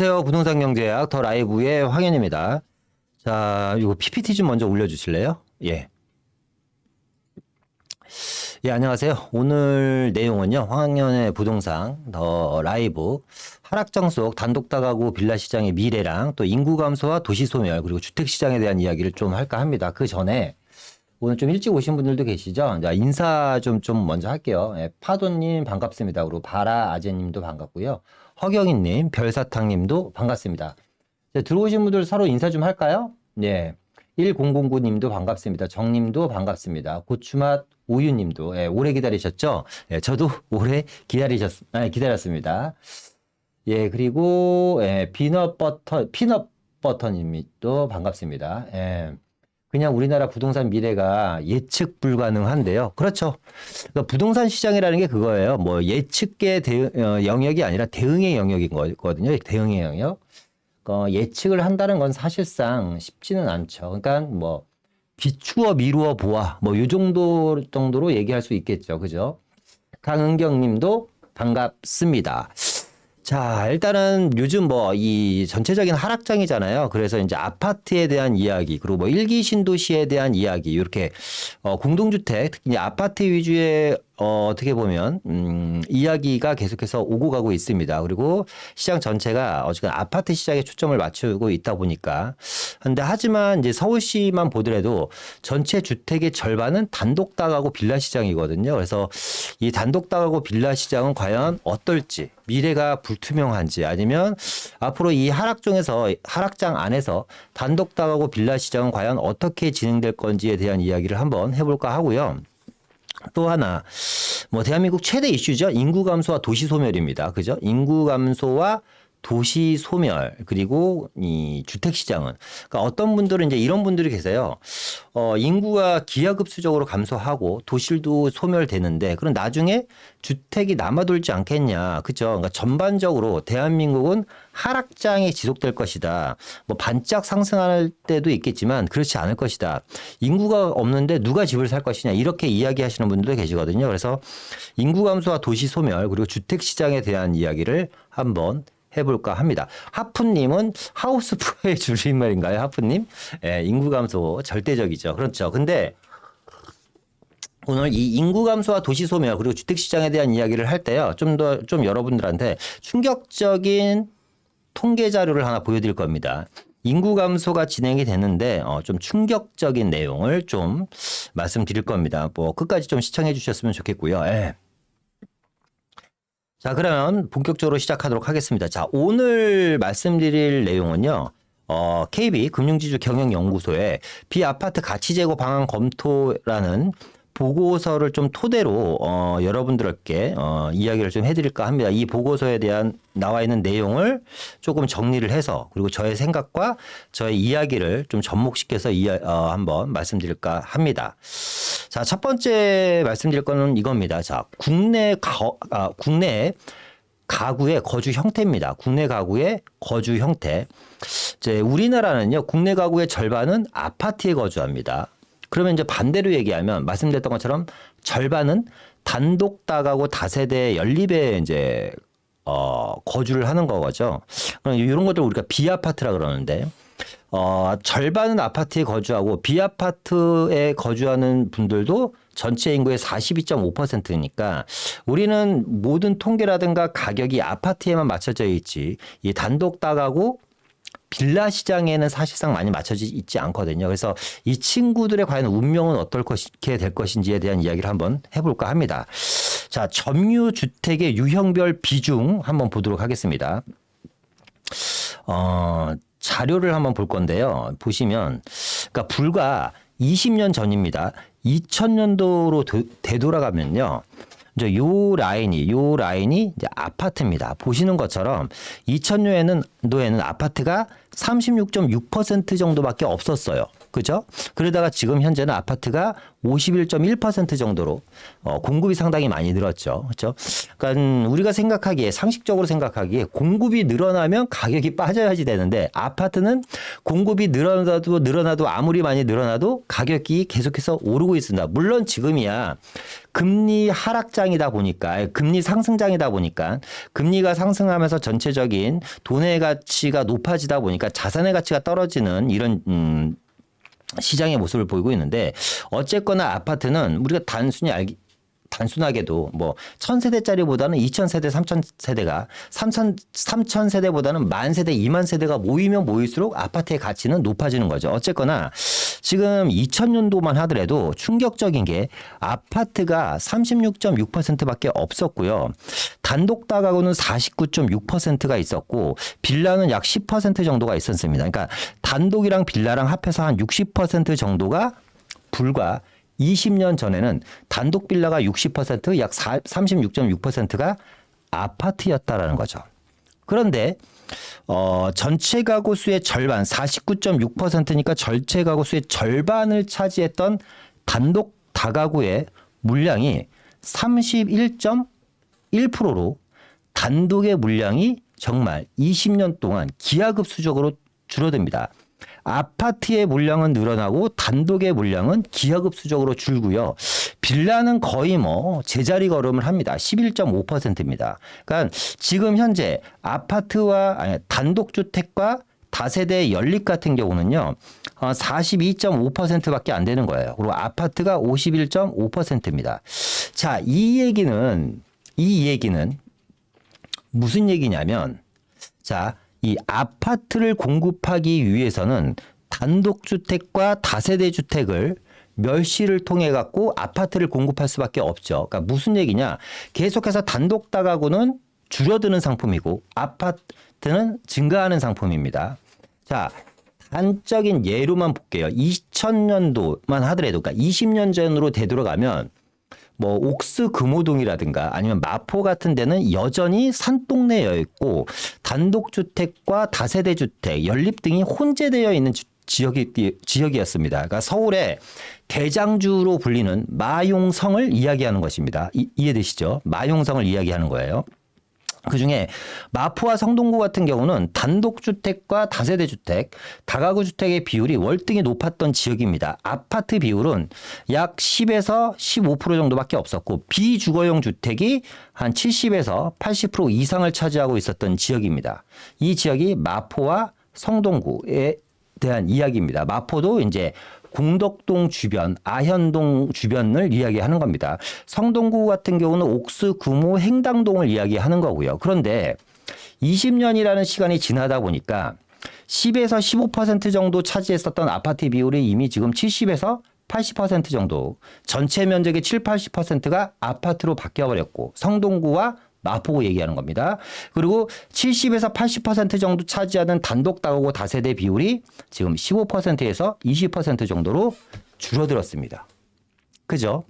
안녕하세요. 부동산 경제학 더 라이브의 황현입니다. 자, 이거 PPT 좀 먼저 올려주실래요? 예. 예, 안녕하세요. 오늘 내용은요, 황현의 부동산 더 라이브 하락장 속 단독다가구 빌라 시장의 미래랑 또 인구 감소와 도시 소멸 그리고 주택 시장에 대한 이야기를 좀 할까 합니다. 그 전에 오늘 좀 일찍 오신 분들도 계시죠? 자, 인사 좀 먼저 할게요. 예, 파도님 반갑습니다. 그리고 바라 아재님도 반갑고요. 허경희님, 별사탕님도 반갑습니다. 자, 들어오신 분들 서로 인사 좀 할까요? 예. 1009님도 반갑습니다. 정님도 반갑습니다. 고추맛 우유님도 예, 오래 기다리셨죠? 예, 저도 오래 기다렸습니다. 예, 그리고 예, 피넛버터님도 반갑습니다. 예. 그냥 우리나라 부동산 미래가 예측 불가능한데요. 그렇죠. 그러니까 부동산 시장이라는 게 그거예요. 뭐 예측의 영역이 아니라 대응의 영역인 거거든요. 대응의 영역. 예측을 한다는 건 사실상 쉽지는 않죠. 그러니까 뭐 비추어 미루어 보아 뭐 요 정도로 얘기할 수 있겠죠. 그죠? 강은경 님도 반갑습니다. 자, 일단은 요즘 뭐 이 전체적인 하락장이잖아요. 그래서 이제 아파트에 대한 이야기, 그리고 뭐 일기 신도시에 대한 이야기, 이렇게 공동주택, 특히 이제 아파트 위주의 어떻게 보면 이야기가 계속해서 오고 가고 있습니다. 그리고 시장 전체가 어쨌든 아파트 시장에 초점을 맞추고 있다 보니까. 근데 하지만 이제 서울시만 보더라도 전체 주택의 절반은 단독다가구 빌라 시장이거든요. 그래서 이 단독다가구 빌라 시장은 과연 어떨지, 미래가 불투명한지, 아니면 앞으로 이 하락장 안에서 단독다가구 빌라 시장은 과연 어떻게 진행될 건지에 대한 이야기를 한번 해볼까 하고요. 또 하나, 뭐 대한민국 최대 이슈죠. 인구 감소와 도시 소멸입니다. 그죠? 인구 감소와 도시 소멸, 그리고 이 주택 시장은, 그러니까 어떤 분들은 이제 이런 분들이 계세요. 인구가 기하급수적으로 감소하고 도시도 소멸되는데, 그럼 나중에 주택이 남아돌지 않겠냐. 그죠? 그러니까 전반적으로 대한민국은 하락장이 지속될 것이다. 뭐 반짝 상승할 때도 있겠지만 그렇지 않을 것이다. 인구가 없는데 누가 집을 살 것이냐. 이렇게 이야기하시는 분들도 계시거든요. 그래서 인구 감소와 도시 소멸, 그리고 주택 시장에 대한 이야기를 한번 해볼까 합니다. 하프님은 하우스푸어의 줄임말인가요? 하프님? 예, 인구 감소 절대적이죠. 그렇죠. 근데 오늘 이 인구 감소와 도시 소멸 그리고 주택 시장에 대한 이야기를 할 때요. 좀 여러분들한테 충격적인 통계 자료를 하나 보여드릴 겁니다. 인구 감소가 진행이 되는데 좀 충격적인 내용을 좀 말씀드릴 겁니다. 뭐 끝까지 좀 시청해 주셨으면 좋겠고요. 예. 자, 그러면 본격적으로 시작하도록 하겠습니다. 자, 오늘 말씀드릴 내용은요. KB 금융지주 경영연구소의 비아파트 가치 제고 방안 검토라는 보고서를 좀 토대로 여러분들께 이야기를 좀 해드릴까 합니다. 이 보고서에 대한 나와 있는 내용을 조금 정리를 해서, 그리고 저의 생각과 저의 이야기를 좀 접목시켜서 한번 말씀드릴까 합니다. 자, 첫 번째 말씀드릴 거는 이겁니다. 자, 국내 가구의 거주 형태입니다. 국내 가구의 거주 형태. 이제 우리나라는요, 국내 가구의 절반은 아파트에 거주합니다. 그러면 이제 반대로 얘기하면 말씀드렸던 것처럼 절반은 단독다가구 다세대 연립에 이제 거주를 하는 거죠. 이런 것들 우리가 비아파트라 그러는데 절반은 아파트에 거주하고 비아파트에 거주하는 분들도 전체 인구의 42.5%니까 우리는 모든 통계라든가 가격이 아파트에만 맞춰져 있지 이 단독다가구 빌라 시장에는 사실상 많이 맞춰져 있지 않거든요. 그래서 이 친구들의 과연 운명은 어떻게 될 것인지에 대한 이야기를 한번 해볼까 합니다. 자, 점유주택의 유형별 비중 한번 보도록 하겠습니다. 자료를 한번 볼 건데요. 보시면, 그러니까 불과 20년 전입니다. 2000년도로 되돌아가면요. 이제 요 라인이 이제 아파트입니다. 보시는 것처럼 2000년도에는 아파트가 36.6% 정도밖에 없었어요. 그죠? 그러다가 지금 현재는 아파트가 51.1% 정도로 공급이 상당히 많이 늘었죠. 그렇죠? 그러니까 우리가 생각하기에 상식적으로 생각하기에 공급이 늘어나면 가격이 빠져야지 되는데 아파트는 공급이 늘어나도 아무리 많이 늘어나도 가격이 계속해서 오르고 있습니다. 물론 지금이야 금리 하락장이다 보니까 금리 상승장이다 보니까 금리가 상승하면서 전체적인 돈의 가치가 높아지다 보니까 자산의 가치가 떨어지는 이런 시장의 모습을 보이고 있는데 어쨌거나 아파트는 우리가 단순하게도 뭐 1000세대짜리보다는 2000세대, 3000세대가 3000세대보다는 만세대, 2만세대가 모이면 모일수록 아파트의 가치는 높아지는 거죠. 어쨌거나 지금 2000년도만 하더라도 충격적인 게 아파트가 36.6%밖에 없었고요. 단독 다가구는 49.6%가 있었고 빌라는 약 10% 정도가 있었습니다. 그러니까 단독이랑 빌라랑 합해서 한 60% 정도가 불과 20년 전에는 단독 빌라가 60%, 약 36.6%가 아파트였다라는 거죠. 그런데 전체 가구 수의 절반, 49.6%니까 전체 가구 수의 절반을 차지했던 단독 다가구의 물량이 31.1%로 단독의 물량이 정말 20년 동안 기하급수적으로 줄어듭니다. 아파트의 물량은 늘어나고 단독의 물량은 기하급수적으로 줄고요. 빌라는 거의 뭐 제자리 걸음을 합니다. 11.5%입니다. 그러니까 지금 현재 단독주택과 다세대 연립 같은 경우는요. 42.5%밖에 안 되는 거예요. 그리고 아파트가 51.5%입니다. 자, 이 얘기는 무슨 얘기냐면 자, 이 아파트를 공급하기 위해서는 단독주택과 다세대주택을 멸시를 통해 갖고 아파트를 공급할 수밖에 없죠. 그러니까 무슨 얘기냐? 계속해서 단독 다가구는 줄어드는 상품이고 아파트는 증가하는 상품입니다. 자, 단적인 예로만 볼게요. 2000년도만 하더라도 그러니까 20년 전으로 되돌아가면 뭐 옥스 금호동이라든가 아니면 마포 같은 데는 여전히 산동네여 있고 단독주택과 다세대주택, 연립 등이 혼재되어 있는 지역이었습니다. 그러니까 서울의 대장주로 불리는 마용성을 이야기하는 것입니다. 이해되시죠? 마용성을 이야기하는 거예요. 그중에 마포와 성동구 같은 경우는 단독주택과 다세대주택, 다가구 주택의 비율이 월등히 높았던 지역입니다. 아파트 비율은 약 10에서 15% 정도밖에 없었고 비주거용 주택이 한 70에서 80% 이상을 차지하고 있었던 지역입니다. 이 지역이 마포와 성동구에 대한 이야기입니다. 마포도 이제 공덕동 주변, 아현동 주변을 이야기하는 겁니다. 성동구 같은 경우는 옥수, 금호, 행당동을 이야기하는 거고요. 그런데 20년이라는 시간이 지나다 보니까 10에서 15% 정도 차지했었던 아파트 비율이 이미 지금 70에서 80% 정도, 전체 면적의 7, 80%가 아파트로 바뀌어버렸고 성동구와 마포구 얘기하는 겁니다. 그리고 70에서 80% 정도 차지하는 단독 다가구 다세대 비율이 지금 15%에서 20% 정도로 줄어들었습니다. 그죠?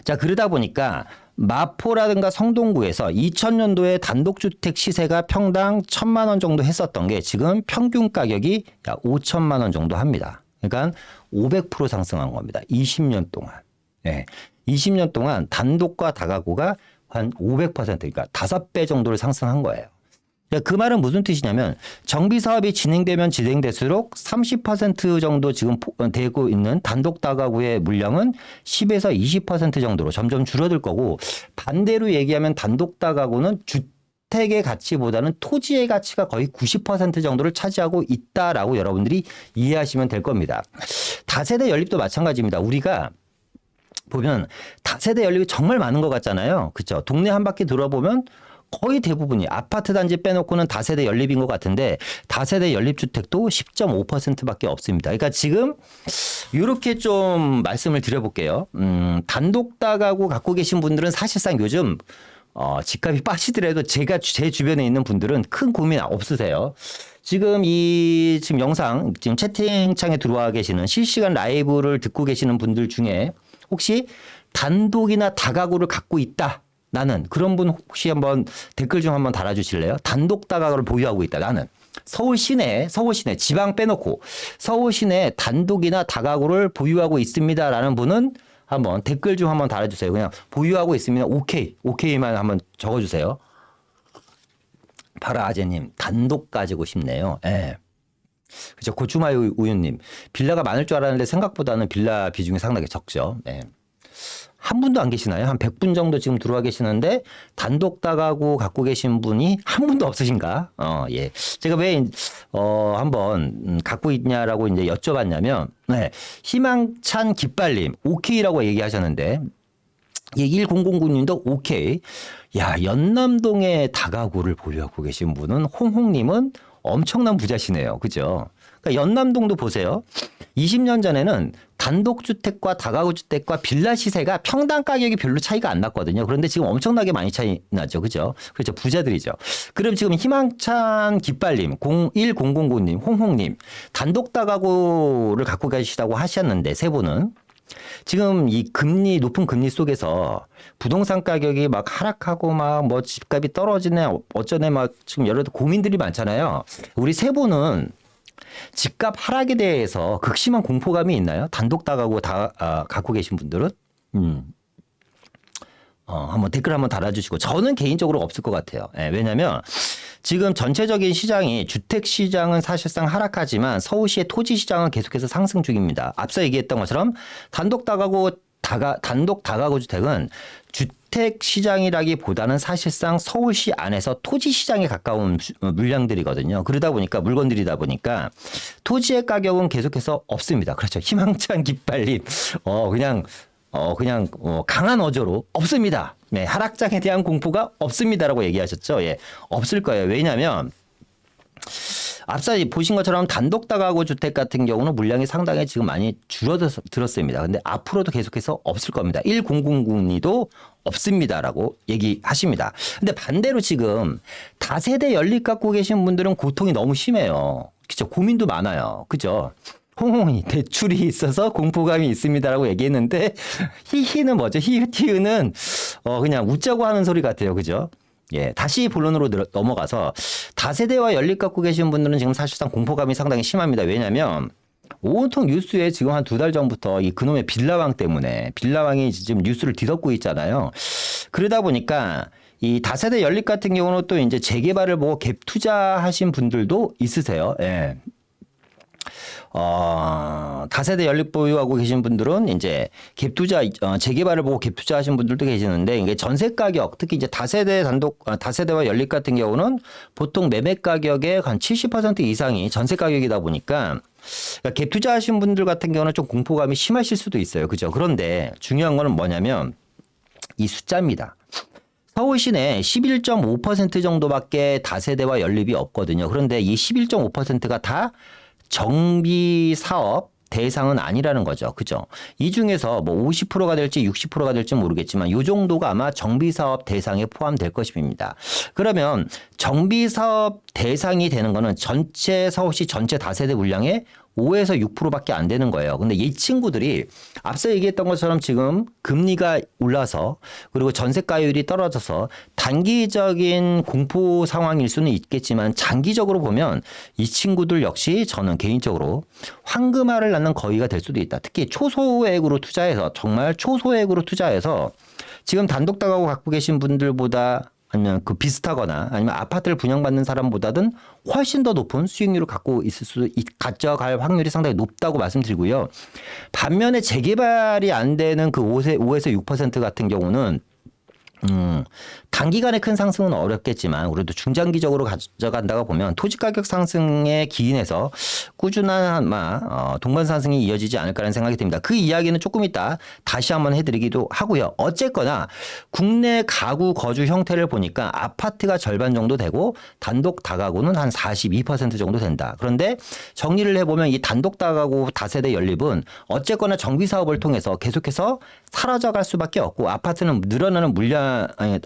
자, 그러다 보니까 마포라든가 성동구에서 2000년도에 단독주택 시세가 평당 1000만 원 정도 했었던 게 지금 평균 가격이 약 5천만 원 정도 합니다. 그러니까 500% 상승한 겁니다. 20년 동안. 네. 20년 동안 단독과 다가구가 한 500% 그러니까 5배 정도를 상승한 거예요. 그 말은 무슨 뜻이냐면 정비 사업이 진행되면 진행될수록 30% 정도 지금 되고 있는 단독 다가구의 물량은 10에서 20% 정도로 점점 줄어들 거고 반대로 얘기하면 단독 다가구는 주택의 가치보다는 토지의 가치가 거의 90% 정도를 차지하고 있다라고 여러분들이 이해하시면 될 겁니다. 다세대 연립도 마찬가지입니다. 우리가 보면 다세대 연립이 정말 많은 것 같잖아요. 그렇죠? 동네 한 바퀴 돌아보면 거의 대부분이 아파트 단지 빼놓고는 다세대 연립인 것 같은데 다세대 연립주택도 10.5%밖에 없습니다. 그러니까 지금 이렇게 좀 말씀을 드려볼게요. 단독 다가구 갖고 계신 분들은 사실상 요즘 집값이 빠지더라도 제 주변에 있는 분들은 큰 고민 없으세요. 지금 지금 영상 지금 채팅창에 들어와 계시는 실시간 라이브를 듣고 계시는 분들 중에 혹시 단독이나 다가구를 갖고 있다. 나는 그런 분 혹시 한번 댓글 좀 한번 달아주실래요? 단독 다가구를 보유하고 있다. 나는 서울 시내 지방 빼놓고 서울 시내 단독이나 다가구를 보유하고 있습니다라는 분은 한번 댓글 좀 한번 달아주세요. 그냥 보유하고 있으면 오케이만 한번 적어주세요. 파라아재님 단독 가지고 싶네요. 예. 그죠. 고추마요 우유님 빌라가 많을 줄 알았는데 생각보다는 빌라 비중이 상당히 적죠. 예. 한 분도 안 계시나요? 한 100분 정도 지금 들어와 계시는데 단독 다가구 갖고 계신 분이 한 분도 없으신가? 예. 제가 왜 한번 갖고 있냐라고 이제 여쭤봤냐면 네. 희망찬 깃발님 오케이라고 얘기하셨는데 예, 1009님도 오케이. 야, 연남동에 다가구를 보유하고 계신 분은 홍홍님은 엄청난 부자시네요. 그죠? 그러니까 연남동도 보세요. 20년 전에는 단독주택과 다가구주택과 빌라 시세가 평당 가격이 별로 차이가 안 났거든요. 그런데 지금 엄청나게 많이 차이 나죠. 그죠? 그렇죠. 부자들이죠. 그럼 지금 희망찬 깃발님, 1009님, 홍홍님, 단독 다가구를 갖고 계시다고 하셨는데 세 분은 지금 이 높은 금리 속에서 부동산 가격이 막 하락하고 막 뭐 집값이 떨어지네 어쩌네 막 지금 여러 고민들이 많잖아요. 우리 세 분은 집값 하락에 대해서 극심한 공포감이 있나요? 단독 다가구 갖고 계신 분들은? 한번 댓글 한번 달아주시고 저는 개인적으로 없을 것 같아요. 예, 왜냐하면 지금 전체적인 시장이 주택 시장은 사실상 하락하지만 서울시의 토지 시장은 계속해서 상승 중입니다. 앞서 얘기했던 것처럼 단독 다가구 주택은 주택 시장이라기보다는 사실상 서울시 안에서 토지 시장에 가까운 물량들이거든요. 그러다 보니까 물건들이다 보니까 토지의 가격은 계속해서 없습니다. 그렇죠. 희망찬 깃발님, 그냥 강한 어조로 없습니다. 네, 하락장에 대한 공포가 없습니다라고 얘기하셨죠. 예, 없을 거예요. 왜냐하면 앞서 보신 것처럼 단독 다가구 주택 같은 경우는 물량이 상당히 지금 많이 줄어들었습니다. 근데 앞으로도 계속해서 없을 겁니다. 1009님도 없습니다라고 얘기하십니다. 근데 반대로 지금 다세대 연립 갖고 계신 분들은 고통이 너무 심해요. 그죠? 고민도 많아요. 그죠? 홍홍이 대출이 있어서 공포감이 있습니다라고 얘기했는데 히히는 뭐죠? 히히티는 그냥 웃자고 하는 소리 같아요. 그죠? 예, 다시 본론으로 넘어가서 다세대와 연립 갖고 계신 분들은 지금 사실상 공포감이 상당히 심합니다. 왜냐하면 온통 뉴스에 지금 한 2달 전부터 이 그놈의 빌라왕 때문에 빌라왕이 지금 뉴스를 뒤덮고 있잖아요. 그러다 보니까 이 다세대 연립 같은 경우는 또 이제 재개발을 보고 갭 투자하신 분들도 있으세요. 예. 다세대 연립 보유하고 계신 분들은 이제 갭 투자, 재개발을 보고 갭 투자하신 분들도 계시는데 이게 전세 가격, 특히 이제 다세대와 연립 같은 경우는 보통 매매 가격의 한 70% 이상이 전세 가격이다 보니까 그러니까 갭 투자하신 분들 같은 경우는 좀 공포감이 심하실 수도 있어요. 그죠? 그런데 중요한 거는 뭐냐면 이 숫자입니다. 서울 시내 11.5% 정도밖에 다세대와 연립이 없거든요. 그런데 이 11.5%가 다 정비 사업 대상은 아니라는 거죠. 그죠? 이 중에서 뭐 50%가 될지 60%가 될지 모르겠지만 이 정도가 아마 정비 사업 대상에 포함될 것입니다. 그러면 정비 사업 대상이 되는 거는 전체 서울시 전체 다세대 물량의 5에서 6%밖에 안 되는 거예요. 근데 이 친구들이 앞서 얘기했던 것처럼 지금 금리가 올라서 그리고 전세가율이 떨어져서 단기적인 공포 상황일 수는 있겠지만 장기적으로 보면 이 친구들 역시 저는 개인적으로 황금알을 낳는 거위가 될 수도 있다. 특히 초소액으로 투자해서 정말 초소액으로 투자해서 지금 단독 다가구 갖고 계신 분들보다 아니면 그 비슷하거나 아니면 아파트를 분양받는 사람보다는 훨씬 더 높은 수익률을 갖고 가져갈 확률이 상당히 높다고 말씀드리고요. 반면에 재개발이 안 되는 그 5에서 6% 같은 경우는 단기간에 큰 상승은 어렵겠지만 그래도 중장기적으로 가져간다고 보면 토지 가격 상승에 기인해서 꾸준한 동반 상승이 이어지지 않을까라는 생각이 듭니다. 그 이야기는 조금 이따 다시 한번 해드리기도 하고요. 어쨌거나 국내 가구 거주 형태를 보니까 아파트가 절반 정도 되고 단독 다가구는 한 42% 정도 된다. 그런데 정리를 해보면 이 단독 다가구 다세대 연립은 어쨌거나 정비 사업을 통해서 계속해서 사라져갈 수밖에 없고 아파트는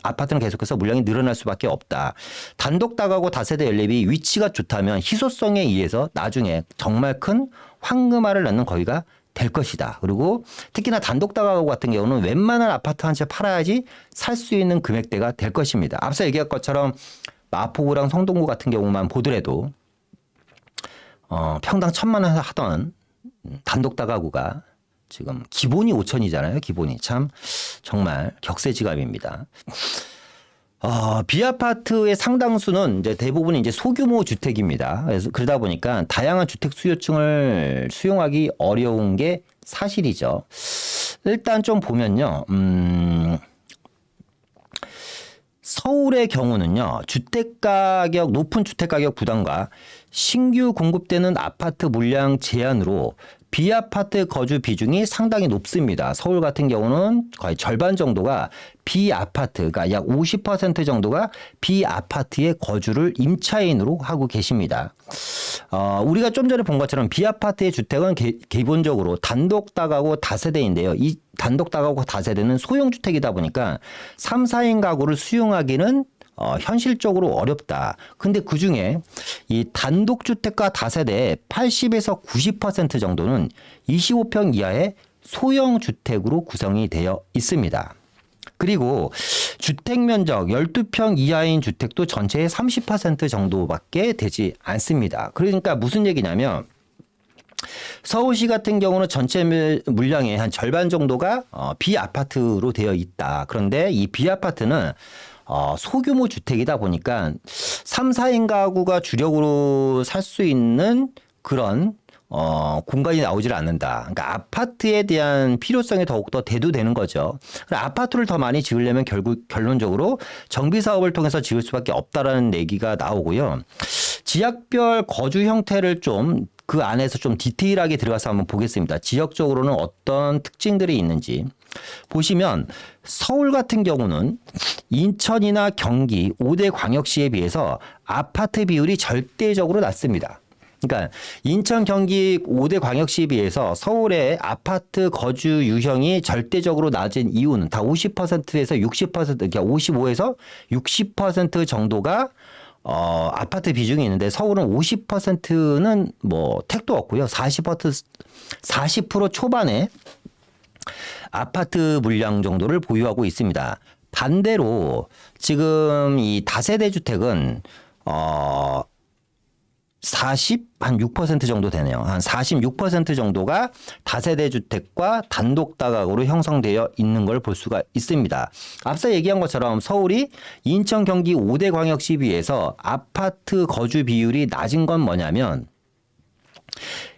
아파트는 계속해서 물량이 늘어날 수밖에 없다. 단독 다가구 다세대 연립이 위치가 좋다면 희소성에 의해서 나중에 정말 큰 황금알을 낳는 거위가 될 것이다. 그리고 특히나 단독 다가구 같은 경우는 웬만한 아파트 한 채 팔아야지 살 수 있는 금액대가 될 것입니다. 앞서 얘기한 것처럼 마포구랑 성동구 같은 경우만 보더라도 평당 1,000만 원 하던 단독 다가구가 지금 기본이 5천이잖아요. 기본이 참 정말 격세지감입니다. 비아파트의 상당수는 이제 대부분 이제 소규모 주택입니다. 그래서 그러다 보니까 다양한 주택 수요층을 수용하기 어려운 게 사실이죠. 일단 좀 보면요. 서울의 경우는요, 높은 주택가격 부담과 신규 공급되는 아파트 물량 제한으로 비아파트 거주 비중이 상당히 높습니다. 서울 같은 경우는 거의 절반 정도가 비아파트가 약 50% 정도가 비아파트의 거주를 임차인으로 하고 계십니다. 우리가 좀 전에 본 것처럼 비아파트의 주택은 기본적으로 단독 다가구 다세대인데요. 이 단독 다가구 다세대는 소형주택이다 보니까 3, 4인 가구를 수용하기는 현실적으로 어렵다. 근데 그 중에 이 단독주택과 다세대의 80에서 90% 정도는 25평 이하의 소형주택으로 구성이 되어 있습니다. 그리고 주택면적 12평 이하인 주택도 전체의 30% 정도밖에 되지 않습니다. 그러니까 무슨 얘기냐면 서울시 같은 경우는 전체 물량의 한 절반 정도가 비아파트로 되어 있다. 그런데 이 비아파트는 소규모 주택이다 보니까 3, 4인 가구가 주력으로 살 수 있는 그런 공간이 나오질 않는다. 그러니까 아파트에 대한 필요성이 더욱더 대두되는 거죠. 아파트를 더 많이 지으려면 결국 결론적으로 정비 사업을 통해서 지을 수밖에 없다라는 얘기가 나오고요. 지역별 거주 형태를 좀 그 안에서 좀 디테일하게 들어가서 한번 보겠습니다. 지역적으로는 어떤 특징들이 있는지. 보시면 서울 같은 경우는 인천이나 경기 5대 광역시에 비해서 아파트 비율이 절대적으로 낮습니다. 그러니까 인천, 경기 5대 광역시에 비해서 서울의 아파트 거주 유형이 절대적으로 낮은 이유는 다 50%에서 60%, 그러니까 55에서 60% 정도가 아파트 비중이 있는데 서울은 50%는 뭐 택도 없고요. 40% 초반에 아파트 물량 정도를 보유하고 있습니다. 반대로 지금 이 다세대 주택은 한 6% 정도 되네요. 한 46% 정도가 다세대 주택과 단독 다가구로 형성되어 있는 걸 볼 수가 있습니다. 앞서 얘기한 것처럼 서울이 인천, 경기 5대 광역시 비해서 아파트 거주 비율이 낮은 건 뭐냐면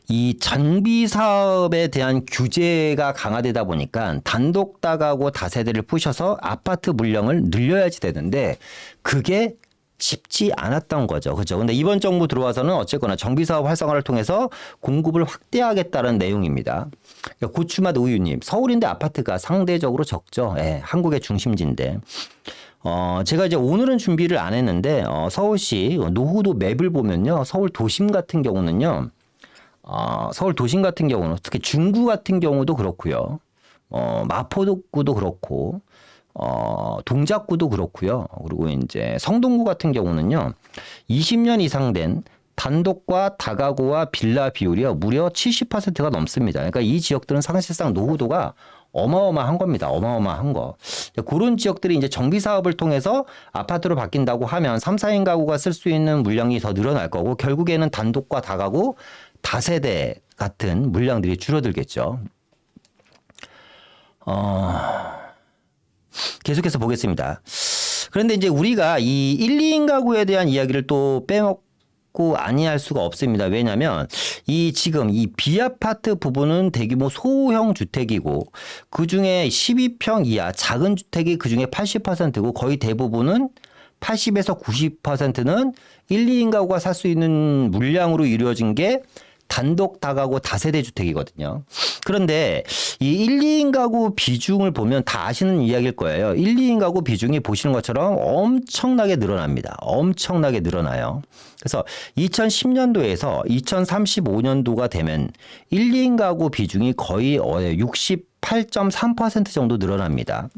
이 정비 사업에 대한 규제가 강화되다 보니까 단독 다가구 다세대를 부셔서 아파트 물량을 늘려야지 되는데 그게 쉽지 않았던 거죠. 그렇죠. 근데 이번 정부 들어와서는 어쨌거나 정비 사업 활성화를 통해서 공급을 확대하겠다는 내용입니다. 그러니까 고추맛 우유님, 서울인데 아파트가 상대적으로 적죠. 예, 한국의 중심지인데. 제가 이제 오늘은 준비를 안 했는데 서울시 노후도 맵을 보면요. 서울 도심 같은 경우는요. 서울 도심 같은 경우는 특히 중구 같은 경우도 그렇고요. 마포구도 그렇고 동작구도 그렇고요. 그리고 이제 성동구 같은 경우는요. 20년 이상 된 단독과 다가구와 빌라 비율이 무려 70%가 넘습니다. 그러니까 이 지역들은 사실상 노후도가 어마어마한 겁니다. 어마어마한 거. 그런 지역들이 이제 정비 사업을 통해서 아파트로 바뀐다고 하면 3, 4인 가구가 쓸 수 있는 물량이 더 늘어날 거고 결국에는 단독과 다가구, 다세대 같은 물량들이 줄어들겠죠. 계속해서 보겠습니다. 그런데 이제 우리가 이 1, 2인 가구에 대한 이야기를 또 빼먹고 아니할 수가 없습니다. 왜냐하면 지금 이 비아파트 부분은 대규모 소형 주택이고 그 중에 12평 이하 작은 주택이 그 중에 80%고 거의 대부분은 80에서 90%는 1, 2인 가구가 살 수 있는 물량으로 이루어진 게 단독 다가구 다세대 주택이거든요. 그런데 이 1, 2인 가구 비중을 보면 다 아시는 이야기일 거예요. 1, 2인 가구 비중이 보시는 것처럼 엄청나게 늘어납니다. 엄청나게 늘어나요. 그래서 2010년도에서 2035년도가 되면 1, 2인 가구 비중이 거의 68.3% 정도 늘어납니다.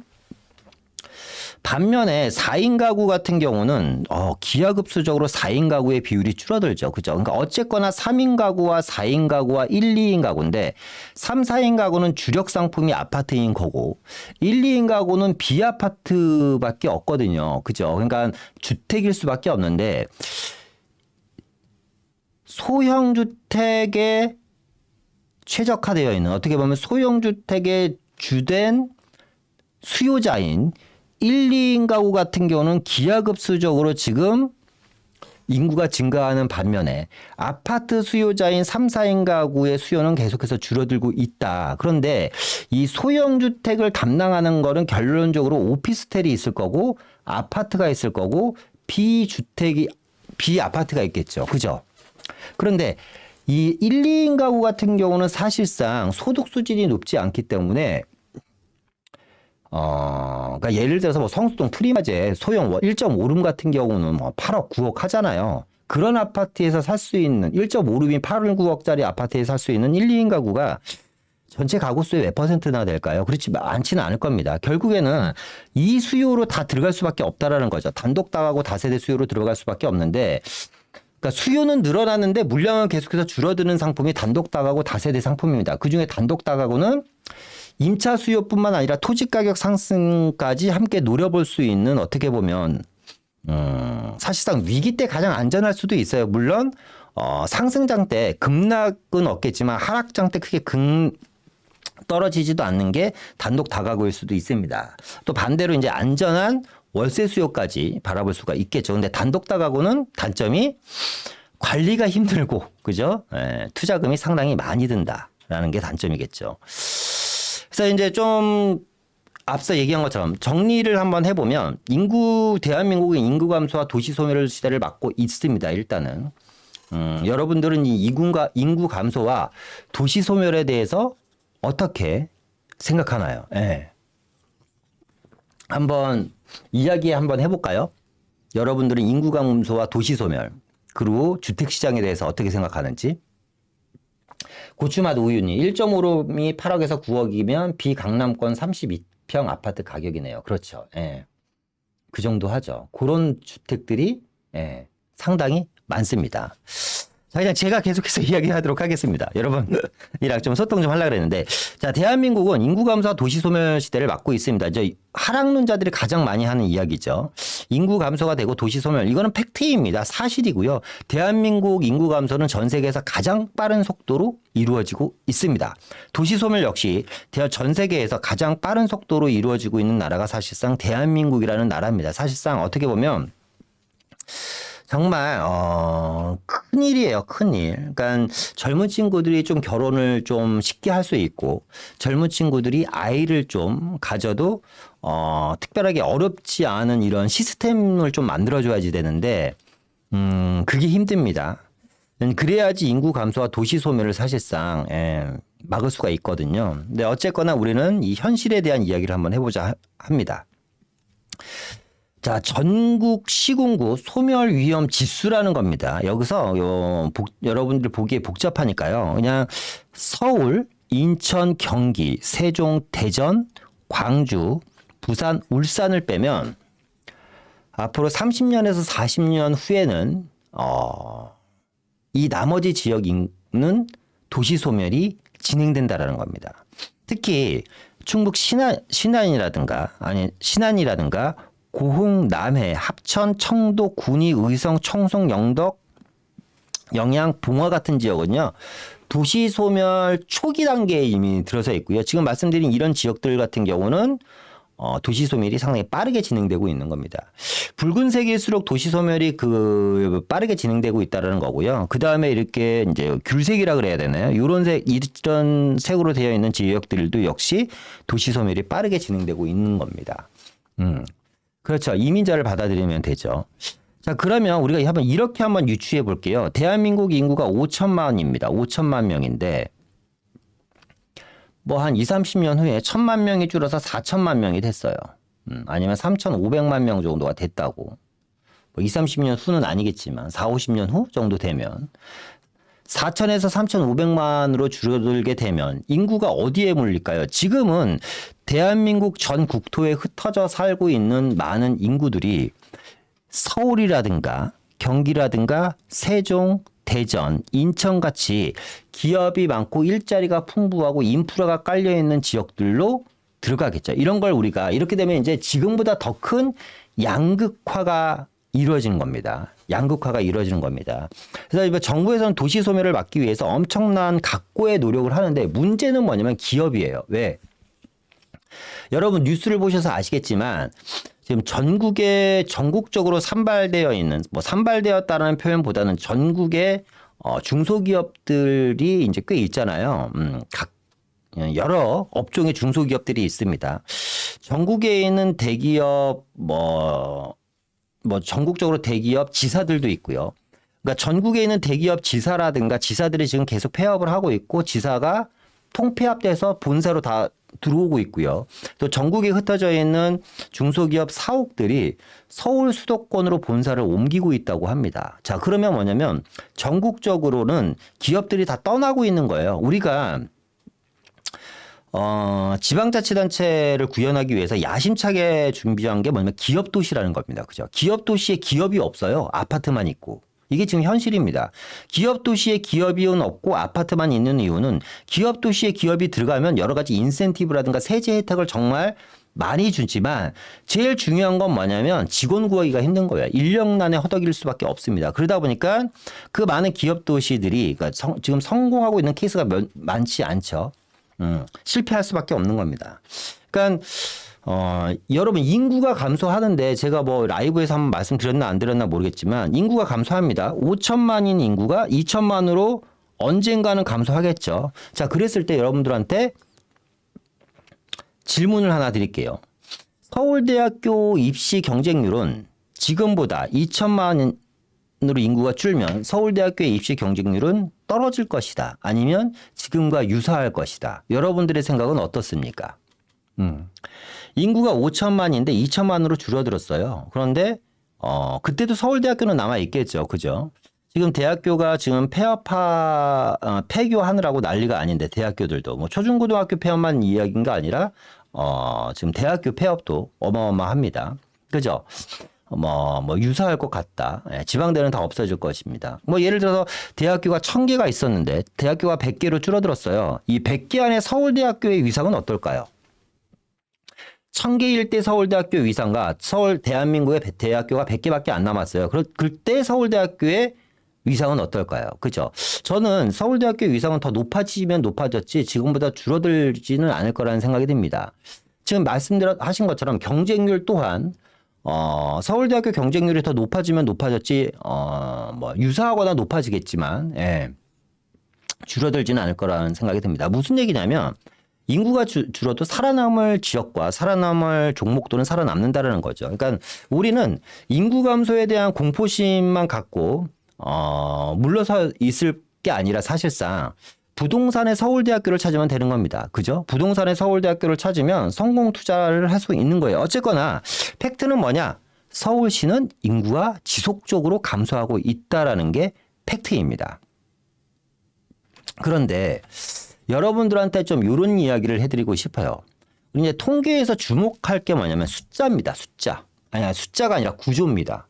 반면에 4인 가구 같은 경우는 기하급수적으로 4인 가구의 비율이 줄어들죠. 그죠? 그러니까 어쨌거나 3인 가구와 4인 가구와 1, 2인 가구인데 3, 4인 가구는 주력 상품이 아파트인 거고 1, 2인 가구는 비아파트밖에 없거든요. 그죠? 그러니까 주택일 수밖에 없는데 소형 주택에 최적화되어 있는, 어떻게 보면 소형 주택의 주된 수요자인 1, 2인 가구 같은 경우는 기하급수적으로 지금 인구가 증가하는 반면에 아파트 수요자인 3, 4인 가구의 수요는 계속해서 줄어들고 있다. 그런데 이 소형 주택을 담당하는 거는 결론적으로 오피스텔이 있을 거고 아파트가 있을 거고 비아파트가 있겠죠. 그죠? 그런데 이 1, 2인 가구 같은 경우는 사실상 소득 수준이 높지 않기 때문에 그러니까 예를 들어서 뭐 성수동 프리마제 소형 1.5룸 같은 경우는 뭐 8억, 9억 하잖아요. 그런 아파트에서 살 수 있는 1.5룸이 8억, 9억짜리 아파트에 살 수 있는 1, 2인 가구가 전체 가구 수의 몇 퍼센트나 될까요? 그렇지 많지는 않을 겁니다. 결국에는 이 수요로 다 들어갈 수밖에 없다라는 거죠. 단독 다가구 다세대 수요로 들어갈 수밖에 없는데, 그러니까 수요는 늘어나는데 물량은 계속해서 줄어드는 상품이 단독 다가구 다세대 상품입니다. 그중에 단독 다가구는 임차 수요뿐만 아니라 토지 가격 상승까지 함께 노려볼 수 있는, 어떻게 보면 사실상 위기 때 가장 안전할 수도 있어요. 물론 상승장 때 급락은 없겠지만 하락장 때 크게 떨어지지도 않는 게 단독 다가구일 수도 있습니다. 또 반대로 이제 안전한 월세 수요까지 바라볼 수가 있겠죠. 근데 단독 다가구는 단점이 관리가 힘들고, 그죠? 투자금이 상당히 많이 든다라는 게 단점이겠죠. 그래서 이제 좀 앞서 얘기한 것처럼 정리를 한번 해보면 대한민국의 인구 감소와 도시 소멸 시대를 맞고 있습니다. 일단은 여러분들은 이 인구 감소와 도시 소멸에 대해서 어떻게 생각하나요? 예. 한번 이야기 한번 해볼까요? 여러분들은 인구 감소와 도시 소멸 그리고 주택 시장에 대해서 어떻게 생각하는지. 고추맛 우유님 1.5룸이 8억에서 9억이면 비강남권 32평 아파트 가격이네요. 그렇죠. 예. 그 정도 하죠. 그런 주택들이 상당히 많습니다. 자, 그냥 제가 계속해서 이야기하도록 하겠습니다. 여러분이랑 좀 소통 좀 하려고 그랬는데, 자, 대한민국은 인구 감소와 도시 소멸 시대를 맞고 있습니다. 저 하락론자들이 가장 많이 하는 이야기죠. 인구 감소가 되고 도시 소멸, 이거는 팩트입니다. 사실이고요. 대한민국 인구 감소는 전 세계에서 가장 빠른 속도로 이루어지고 있습니다. 도시 소멸 역시 전 세계에서 가장 빠른 속도로 이루어지고 있는 나라가 사실상 대한민국이라는 나라입니다. 사실상 어떻게 보면 정말 큰일이에요. 큰일. 그러니까 젊은 친구들이 좀 결혼을 좀 쉽게 할 수 있고 젊은 친구들이 아이를 좀 가져도 특별하게 어렵지 않은 이런 시스템을 좀 만들어줘야지 되는데 그게 힘듭니다. 그래야지 인구 감소와 도시 소멸을 사실상 막을 수가 있거든요. 근데 어쨌거나 우리는 이 현실에 대한 이야기를 한번 해보자 합니다. 자, 전국 시군구 소멸 위험 지수라는 겁니다. 여기서 여러분들 보기에 복잡하니까요. 그냥 서울, 인천, 경기, 세종, 대전, 광주, 부산, 울산을 빼면 앞으로 30년에서 40년 후에는 이 나머지 지역은 도시 소멸이 진행된다라는 겁니다. 특히 충북 신안이라든가 고흥, 남해, 합천, 청도, 군위, 의성, 청송, 영덕, 영양, 봉화 같은 지역은요. 도시 소멸 초기 단계에 이미 들어서 있고요. 지금 말씀드린 이런 지역들 같은 경우는 도시 소멸이 상당히 빠르게 진행되고 있는 겁니다. 붉은색일수록 도시 소멸이 빠르게 진행되고 있다라는 거고요. 그 다음에 이렇게 이제 귤색이라 그래야 되나요? 이런 색으로 되어 있는 지역들도 역시 도시 소멸이 빠르게 진행되고 있는 겁니다. 그렇죠. 이민자를 받아들이면 되죠. 자, 그러면 우리가 이렇게 한번 유추해 볼게요. 대한민국 인구가 5천만입니다. 5천만 명인데, 뭐 한 20, 30년 후에 1,000만 명이 줄어서 4천만 명이 됐어요. 아니면 3,500만 명 정도가 됐다고. 뭐 20, 30년 후는 아니겠지만 4, 50년 후 정도 되면 4천에서 3,500만으로 줄어들게 되면 인구가 어디에 몰릴까요? 지금은 대한민국 전 국토에 흩어져 살고 있는 많은 인구들이 서울이라든가 경기라든가 세종, 대전, 인천같이 기업이 많고 일자리가 풍부하고 인프라가 깔려있는 지역들로 들어가겠죠. 이런 걸 우리가 이렇게 되면 이제 지금보다 더 큰 양극화가 이루어지는 겁니다. 양극화가 이루어지는 겁니다. 그래서 이번 정부에서는 도시 소멸을 막기 위해서 엄청난 각고의 노력을 하는데 문제는 뭐냐면 기업이에요. 왜? 여러분 뉴스를 보셔서 아시겠지만 지금 전국적으로 산발되어 있는 뭐 산발되었다는 표현보다는 전국의 중소기업들이 이제 꽤 있잖아요. 여러 업종의 중소기업들이 있습니다. 전국에 있는 대기업 뭐 전국적으로 대기업 지사들도 있고요. 그러니까 전국에 있는 대기업 지사라든가 지사들이 지금 계속 폐업을 하고 있고 지사가 통폐합돼서 본사로 다 들어오고 있고요. 또 전국에 흩어져 있는 중소기업 사옥들이 서울 수도권으로 본사를 옮기고 있다고 합니다. 자, 그러면 뭐냐면 전국적으로는 기업들이 다 떠나고 있는 거예요. 우리가 지방자치단체를 구현하기 위해서 야심차게 준비한 게 뭐냐면 기업도시라는 겁니다. 그죠? 기업도시에 기업이 없어요. 아파트만 있고. 이게 지금 현실입니다. 기업도시에 기업이 없고 아파트만 있는 이유는 기업도시에 기업이 들어가면 여러 가지 인센티브라든가 세제 혜택을 정말 많이 주지만 제일 중요한 건 뭐냐면 직원 구하기가 힘든 거예요. 인력난에 허덕일 수밖에 없습니다. 그러다 보니까 그 많은 기업도시들이 그러니까 지금 성공하고 있는 케이스가 많지 않죠. 실패할 수밖에 없는 겁니다. 그러니까 여러분 인구가 감소하는데 제가 뭐 라이브에서 한번 말씀드렸나 안 드렸나 모르겠지만 인구가 감소합니다. 5천만인 인구가 2천만으로 언젠가는 감소하겠죠. 자, 그랬을 때 여러분들한테 질문을 하나 드릴게요. 서울대학교 입시 경쟁률은 지금보다 2천만으로 인구가 줄면 서울대학교의 입시 경쟁률은 떨어질 것이다. 아니면 지금과 유사할 것이다. 여러분들의 생각은 어떻습니까? 인구가 5천만인데 2천만으로 줄어들었어요. 그런데 그때도 서울대학교는 남아 있겠죠. 그죠? 지금 대학교가 지금 폐교하느라고 난리가 아닌데 대학교들도 뭐 초중고등학교 폐업만 이야기인가 아니라 지금 대학교 폐업도 어마어마합니다. 그죠? 뭐 유사할 것 같다. 지방대는 다 없어질 것입니다. 뭐 예를 들어서 대학교가 1000개가 있었는데 대학교가 100개로 줄어들었어요. 이 100개 안에 서울대학교의 위상은 어떨까요? 1000개일 때 서울대학교 위상과 대한민국의 대학교가 100개밖에 안 남았어요. 그때 서울대학교의 위상은 어떨까요? 그죠? 저는 서울대학교 위상은 더 높아지면 높아졌지 지금보다 줄어들지는 않을 거라는 생각이 듭니다. 지금 말씀하신 것처럼 경쟁률 또한 서울대학교 경쟁률이 더 높아지면 높아졌지 뭐 유사하거나 높아지겠지만 줄어들지는 않을 거라는 생각이 듭니다. 무슨 얘기냐면 인구가 줄어도 살아남을 지역과 살아남을 종목들은 살아남는다는 거죠. 그러니까 우리는 인구 감소에 대한 공포심만 갖고 물러서 있을 게 아니라 사실상 부동산의 서울대학교를 찾으면 되는 겁니다. 그죠? 부동산의 서울대학교를 찾으면 성공 투자를 할 수 있는 거예요. 어쨌거나 팩트는 뭐냐? 서울시는 인구가 지속적으로 감소하고 있다라는 게 팩트입니다. 그런데 여러분들한테 좀 이런 이야기를 해드리고 싶어요. 이제 통계에서 주목할 게 뭐냐면 숫자입니다. 숫자가 아니라 구조입니다.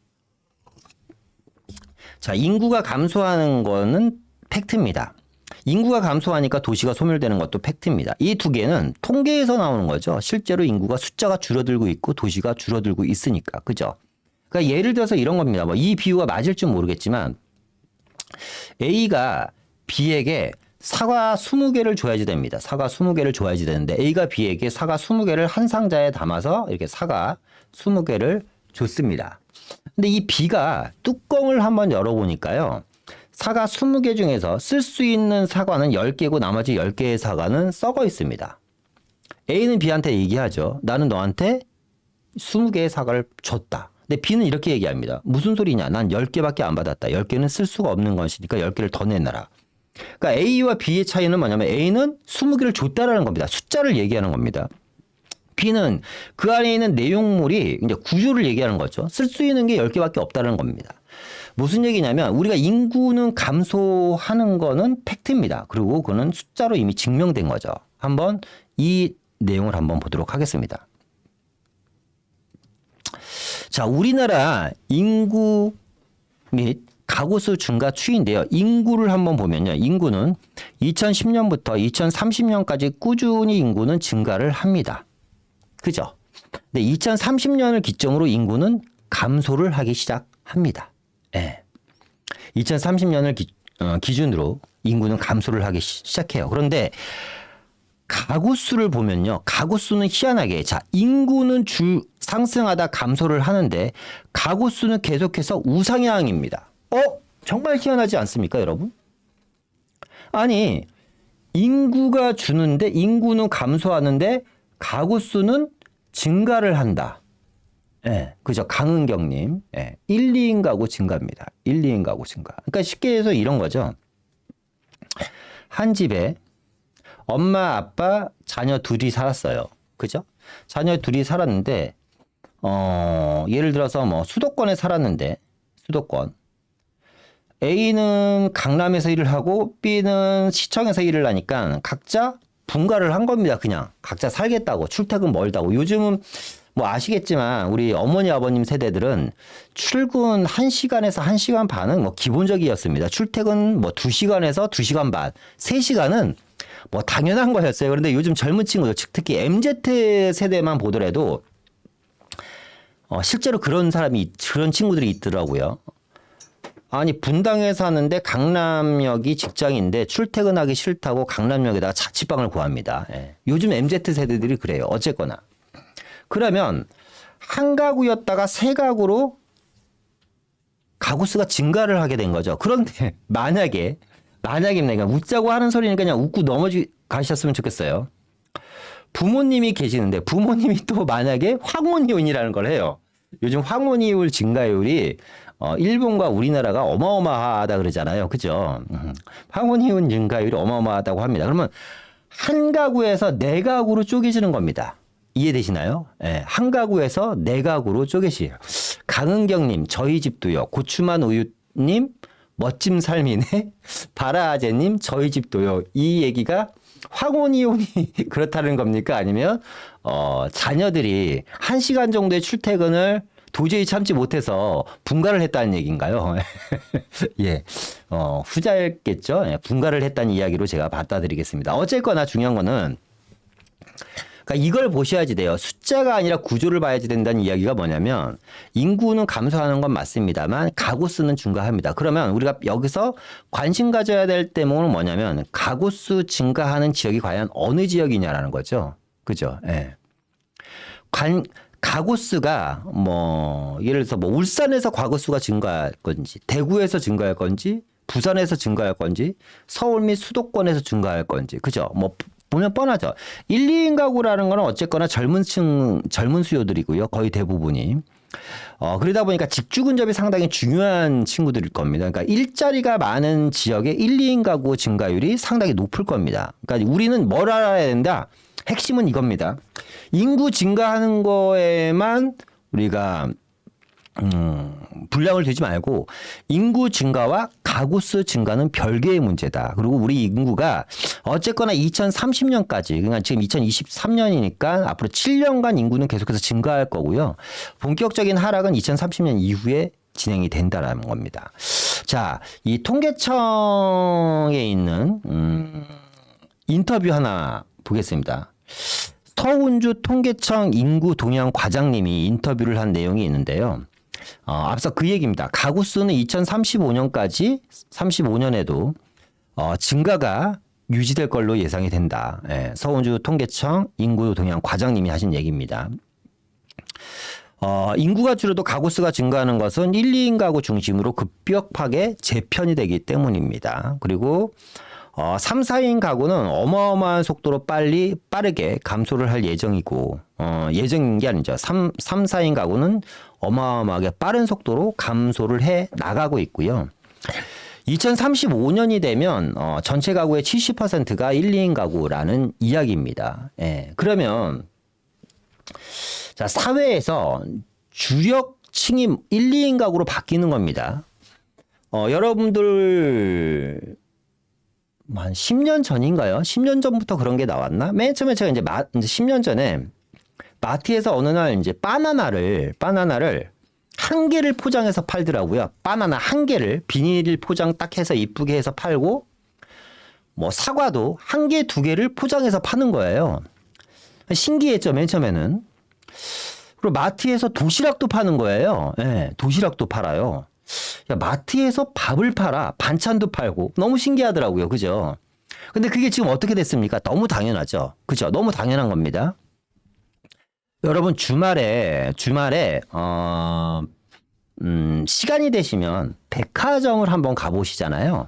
자, 인구가 감소하는 거는 팩트입니다. 인구가 감소하니까 도시가 소멸되는 것도 팩트입니다. 이 두 개는 통계에서 나오는 거죠. 실제로 인구가 숫자가 줄어들고 있고 도시가 줄어들고 있으니까. 그죠? 그러니까 예를 들어서 이런 겁니다. 뭐 이 비유가 맞을지 모르겠지만 A가 B에게 사과 20개를 줘야지 됩니다. 사과 20개를 줘야지 되는데 A가 B에게 사과 20개를 한 상자에 담아서 이렇게 사과 20개를 줬습니다. 근데 이 B가 뚜껑을 한번 열어보니까요. 사과 20개 중에서 쓸 수 있는 사과는 10개고 나머지 10개의 사과는 썩어 있습니다. A는 B한테 얘기하죠. 나는 너한테 20개의 사과를 줬다. 근데 B는 이렇게 얘기합니다. 무슨 소리냐? 난 10개밖에 안 받았다. 10개는 쓸 수가 없는 것이니까 10개를 더 내놔라. 그러니까 A와 B의 차이는 뭐냐면 A는 20개를 줬다라는 겁니다. 숫자를 얘기하는 겁니다. B는 그 안에 있는 내용물이 이제 구조를 얘기하는 거죠. 쓸 수 있는 게 10개밖에 없다는 겁니다. 무슨 얘기냐면 우리가 인구는 감소하는 거는 팩트입니다. 그리고 그거는 숫자로 이미 증명된 거죠. 한번 이 내용을 한번 보도록 하겠습니다. 자, 우리나라 인구 및 가구수 증가 추이인데요. 인구를 한번 보면요. 인구는 2010년부터 2030년까지 꾸준히 인구는 증가를 합니다. 그죠? 근데 2030년을 기점으로 인구는 감소를 하기 합니다. 예. 2030년을 기준으로 인구는 감소를 하기 시작해요. 그런데 가구 수를 보면요. 가구 수는 희한하게 자, 인구는 상승하다 감소를 하는데 가구 수는 계속해서 우상향입니다. 정말 희한하지 않습니까, 여러분? 아니, 인구가 주는데 인구는 감소하는데 가구 수는 증가를 한다. 예, 그죠. 강은경님. 예, 1, 2인 가구 증가입니다. 1, 2인 가구 증가. 그러니까 쉽게 해서 이런 거죠. 한 집에 엄마, 아빠, 자녀 둘이 살았어요. 그죠? 자녀 둘이 살았는데, 예를 들어서 뭐 수도권에 살았는데, 수도권. A는 강남에서 일을 하고, B는 시청에서 일을 하니까 각자 분가를 한 겁니다. 그냥. 각자 살겠다고. 출퇴근 멀다고. 요즘은 뭐 아시겠지만 우리 어머니 아버님 세대들은 출근 1시간에서 1시간 반은 뭐 기본적이었습니다. 출퇴근 뭐 2시간에서 2시간 반, 3시간은 뭐 당연한 거였어요. 그런데 요즘 젊은 친구들, 특히 MZ 세대만 보더라도 실제로 그런 친구들이 있더라고요. 아니, 분당에 사는데 강남역이 직장인데 출퇴근하기 싫다고 강남역에다가 자취방을 구합니다. 예. 요즘 MZ 세대들이 그래요. 어쨌거나. 그러면 한 가구였다가 세 가구로 가구 수가 증가를 하게 된 거죠. 그런데 만약에 그러니까 웃자고 하는 소리니까 그냥 웃고 가셨으면 좋겠어요. 부모님이 계시는데 부모님이 또 만약에 황혼이혼이라는 걸 해요. 요즘 황혼이혼 증가율이 일본과 우리나라가 어마어마하다 그러잖아요. 그죠? 황혼이혼 증가율이 어마어마하다고 합니다. 그러면 한 가구에서 네 가구로 쪼개지는 겁니다. 이해되시나요? 예, 한 가구에서 네 가구로 쪼개지요. 강은경님, 저희 집도요. 고추만 우유님, 멋짐 삶이네. 바라아재님, 저희 집도요. 이 얘기가 황혼이혼이 그렇다는 겁니까? 아니면 자녀들이 1시간 정도의 출퇴근을 도저히 참지 못해서 분가를 했다는 얘기인가요? 예, 후자였겠죠. 예, 분가를 했다는 이야기로 제가 받아들이겠습니다. 어쨌거나 중요한 거는 그러니까 이걸 보셔야지 돼요. 숫자가 아니라 구조를 봐야지 된다는 이야기가 뭐냐면 인구는 감소하는 건 맞습니다만 가구 수는 증가합니다. 그러면 우리가 여기서 관심 가져야 될 대목은 뭐냐면 가구 수 증가하는 지역이 과연 어느 지역이냐라는 거죠. 그죠? 예. 가구 수가 뭐 예를 들어서 뭐 울산에서 가구 수가 증가할 건지 대구에서 증가할 건지 부산에서 증가할 건지 서울 및 수도권에서 증가할 건지 그죠? 뭐 보면 뻔하죠. 1, 2인 가구라는 거는 어쨌거나 젊은 수요들이고요. 거의 대부분이. 그러다 보니까 직주 근접이 상당히 중요한 친구들일 겁니다. 그러니까 일자리가 많은 지역의 1, 2인 가구 증가율이 상당히 높을 겁니다. 그러니까 우리는 뭘 알아야 된다? 핵심은 이겁니다. 인구 증가하는 거에만 우리가 분량을 두지 말고 인구 증가와 가구 수 증가는 별개의 문제다. 그리고 우리 인구가 어쨌거나 2030년까지 그러니까 지금 2023년이니까 앞으로 7년간 인구는 계속해서 증가할 거고요. 본격적인 하락은 2030년 이후에 진행이 된다라는 겁니다. 자, 이 통계청에 있는 인터뷰 하나 보겠습니다. 서운주 통계청 인구 동향 과장님이 인터뷰를 한 내용이 있는데요. 앞서 그 얘기입니다. 가구 수는 2035년까지 35년에도 증가가 유지될 걸로 예상이 된다. 예, 서운주 통계청 인구 동향 과장님이 하신 얘기입니다. 인구가 줄어도 가구 수가 증가하는 것은 1, 2인 가구 중심으로 급격하게 재편이 되기 때문입니다. 그리고 3, 4인 가구는 어마어마한 속도로 빠르게 감소를 할 예정이고, 예정인 게 아니죠. 3, 4인 가구는 어마어마하게 빠른 속도로 감소를 해 나가고 있고요. 2035년이 되면, 전체 가구의 70%가 1, 2인 가구라는 이야기입니다. 예. 그러면, 자, 사회에서 주력층이 1, 2인 가구로 바뀌는 겁니다. 여러분들, 한 10년 전인가요? 10년 전부터 그런 게 나왔나? 맨 처음에 제가 이제 10년 전에 마트에서 어느 날 이제 바나나를 한 개를 포장해서 팔더라고요. 바나나 한 개를 비닐 포장 딱 해서 이쁘게 해서 팔고 뭐 사과도 한 개, 두 개를 포장해서 파는 거예요. 신기했죠, 맨 처음에는. 그리고 마트에서 도시락도 파는 거예요. 네, 도시락도 팔아요. 야, 마트에서 밥을 팔아. 반찬도 팔고. 너무 신기하더라고요. 그죠? 근데 그게 지금 어떻게 됐습니까? 너무 당연하죠. 그죠? 너무 당연한 겁니다. 여러분 주말에 시간이 되시면 백화점을 한번 가보시잖아요.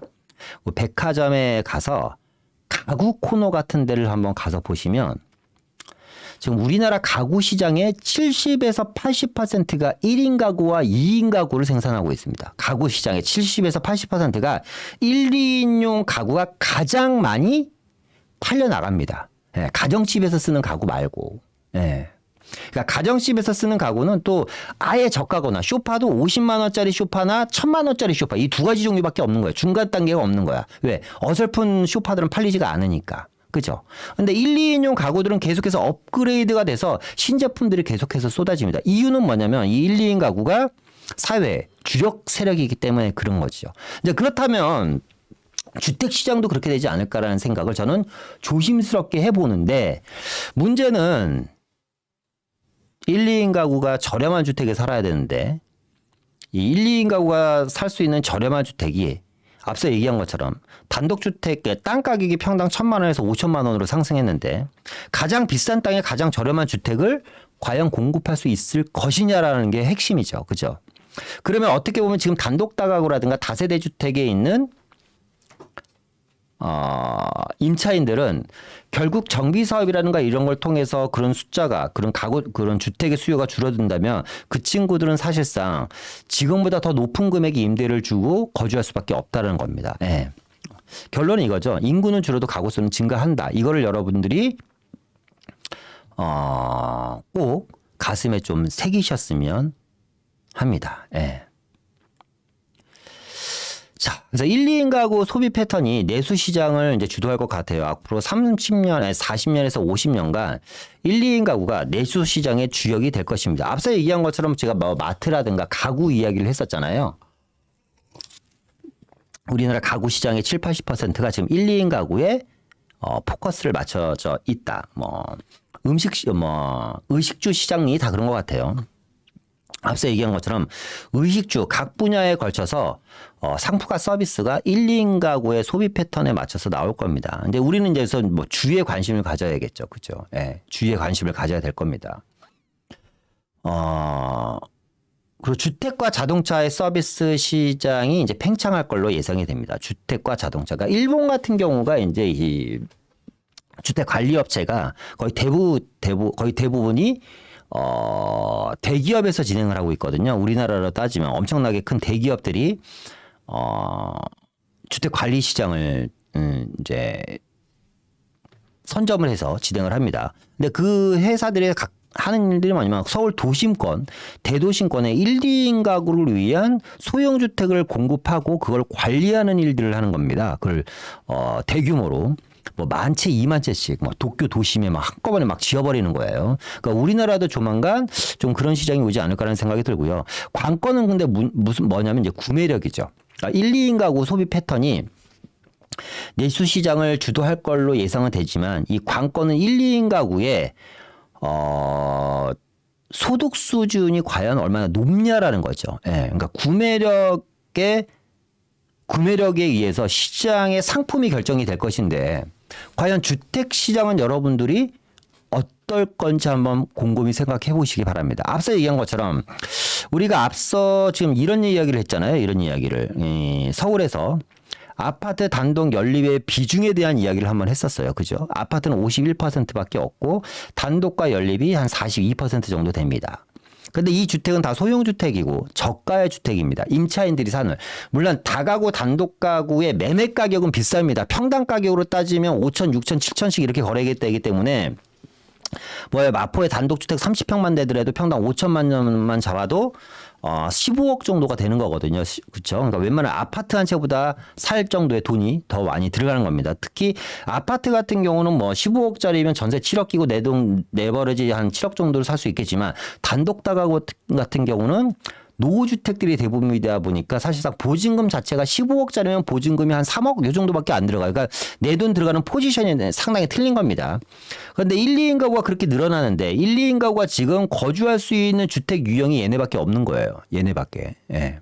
그 백화점에 가서 가구 코너 같은 데를 한번 가서 보시면 지금 우리나라 가구 시장의 70에서 80%가 1인 가구와 2인 가구를 생산하고 있습니다. 가구 시장의 70에서 80%가 1, 2인용 가구가 가장 많이 팔려 나갑니다. 예, 가정집에서 쓰는 가구 말고. 예. 그러니까 가정집에서 쓰는 가구는 또 아예 저가거나 소파도 50만 원짜리 소파나 1000만 원짜리 소파 이 두 가지 종류밖에 없는 거예요. 중간 단계가 없는 거야. 왜? 어설픈 소파들은 팔리지가 않으니까. 그죠? 근데 1, 2인용 가구들은 계속해서 업그레이드가 돼서 신제품들이 계속해서 쏟아집니다. 이유는 뭐냐면 이 1, 2인 가구가 사회 주력 세력이기 때문에 그런 거죠. 이제 그렇다면 주택 시장도 그렇게 되지 않을까라는 생각을 저는 조심스럽게 해보는데 문제는 1, 2인 가구가 저렴한 주택에 살아야 되는데 이 1, 2인 가구가 살 수 있는 저렴한 주택이 앞서 얘기한 것처럼 단독주택의 땅 가격이 평당 1000만 원에서 5천만 원으로 상승했는데 가장 비싼 땅에 가장 저렴한 주택을 과연 공급할 수 있을 것이냐라는 게 핵심이죠. 그죠? 그러면 어떻게 보면 지금 단독 다가구라든가 다세대 주택에 있는 임차인들은 결국 정비 사업이라든가 이런 걸 통해서 그런 숫자가 그런 주택의 수요가 줄어든다면 그 친구들은 사실상 지금보다 더 높은 금액의 임대를 주고 거주할 수밖에 없다는 겁니다. 예. 결론은 이거죠. 인구는 줄어도 가구 수는 증가한다. 이거를 여러분들이 꼭 가슴에 좀 새기셨으면 합니다. 예. 자, 그래서 1, 2인 가구 소비 패턴이 내수 시장을 이제 주도할 것 같아요. 앞으로 40년에서 50년간 1, 2인 가구가 내수 시장의 주역이 될 것입니다. 앞서 얘기한 것처럼 제가 뭐 마트라든가 가구 이야기를 했었잖아요. 우리나라 가구 시장의 7, 80%가 지금 1, 2인 가구에 포커스를 맞춰져 있다. 의식주 시장이 다 그런 것 같아요. 앞서 얘기한 것처럼 의식주 각 분야에 걸쳐서 상품과 서비스가 1, 2인 가구의 소비 패턴에 맞춰서 나올 겁니다. 근데 우리는 이제 뭐 주위에 관심을 가져야겠죠. 그죠? 예. 주위에 관심을 가져야 될 겁니다. 그리고 주택과 자동차의 서비스 시장이 이제 팽창할 걸로 예상이 됩니다. 주택과 자동차가 일본 같은 경우가 이제 이 주택 관리 업체가 거의 대부분이 대기업에서 진행을 하고 있거든요. 우리나라로 따지면 엄청나게 큰 대기업들이 주택 관리 시장을 이제 선점을 해서 진행을 합니다. 근데 그 회사들이 하는 일들이 뭐냐면 서울 도심권, 대도심권의 1, 2인 가구를 위한 소형 주택을 공급하고 그걸 관리하는 일들을 하는 겁니다. 그걸 대규모로 뭐 10,000채, 20,000채씩 뭐 도쿄 도심에 막 한꺼번에 막 지어버리는 거예요. 그러니까 우리나라도 조만간 좀 그런 시장이 오지 않을까라는 생각이 들고요. 관건은 근데 뭐냐면 이제 구매력이죠. 그러니까 1, 2인 가구 소비 패턴이 내수 시장을 주도할 걸로 예상은 되지만 이 관건은 1, 2인 가구의 소득 수준이 과연 얼마나 높냐라는 거죠. 예, 그러니까 구매력에 의해서 시장의 상품이 결정이 될 것인데 과연 주택 시장은 여러분들이 어떨 건지 한번 곰곰이 생각해 보시기 바랍니다. 앞서 얘기한 것처럼 우리가 앞서 지금 이런 이야기를 했잖아요. 이런 이야기를 서울에서 아파트 단독 연립의 비중에 대한 이야기를 한번 했었어요. 그죠? 아파트는 51%밖에 없고 단독과 연립이 한 42% 정도 됩니다. 근데 이 주택은 다 소형주택이고 저가의 주택입니다. 임차인들이 사는. 물론 다가구 단독 가구의 매매 가격은 비쌉니다. 평당 가격으로 따지면 5천, 6천, 7천씩 이렇게 거래되기 때문에 마포에 단독주택 30평만 되더라도 평당 5천만 원만 잡아도 15억 정도가 되는 거거든요. 그렇죠? 그러니까 웬만한 아파트 한 채보다 살 정도의 돈이 더 많이 들어가는 겁니다. 특히 아파트 같은 경우는 뭐 15억짜리면 전세 7억 끼고 내돈 내버려지 한 7억 정도를 살 수 있겠지만 단독 다가구 같은 경우는 노후주택들이 대부분이다 보니까 사실상 보증금 자체가 15억짜리면 보증금이 한 3억 요 정도밖에 안 들어가요. 그러니까 내 돈 들어가는 포지션이 상당히 틀린 겁니다. 그런데 1, 2인 가구가 그렇게 늘어나는데 1, 2인 가구가 지금 거주할 수 있는 주택 유형이 얘네밖에 없는 거예요. 얘네밖에. 예.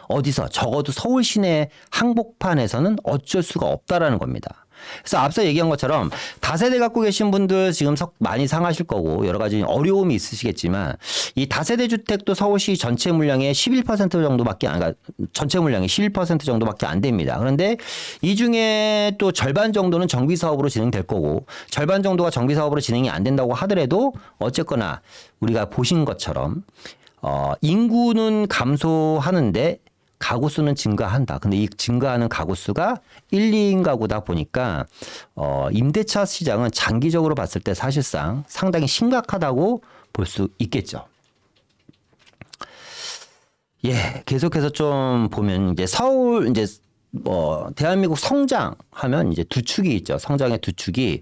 어디서? 적어도 서울 시내 한복판에서는 어쩔 수가 없다라는 겁니다. 그래서 앞서 얘기한 것처럼 다세대 갖고 계신 분들 지금 많이 상하실 거고 여러 가지 어려움이 있으시겠지만 이 다세대 주택도 서울시 전체 물량의 11% 정도밖에 그러니까 전체 물량의 11% 정도밖에 안 됩니다. 그런데 이 중에 또 절반 정도는 정비 사업으로 진행될 거고 절반 정도가 정비 사업으로 진행이 안 된다고 하더라도 어쨌거나 우리가 보신 것처럼 인구는 감소하는데 가구 수는 증가한다. 근데 이 증가하는 가구 수가 1, 2인 가구다 보니까 임대차 시장은 장기적으로 봤을 때 사실상 상당히 심각하다고 볼 수 있겠죠. 예, 계속해서 좀 보면 이제 서울 이제 대한민국 성장하면 이제 두 축이 있죠. 성장의 두 축이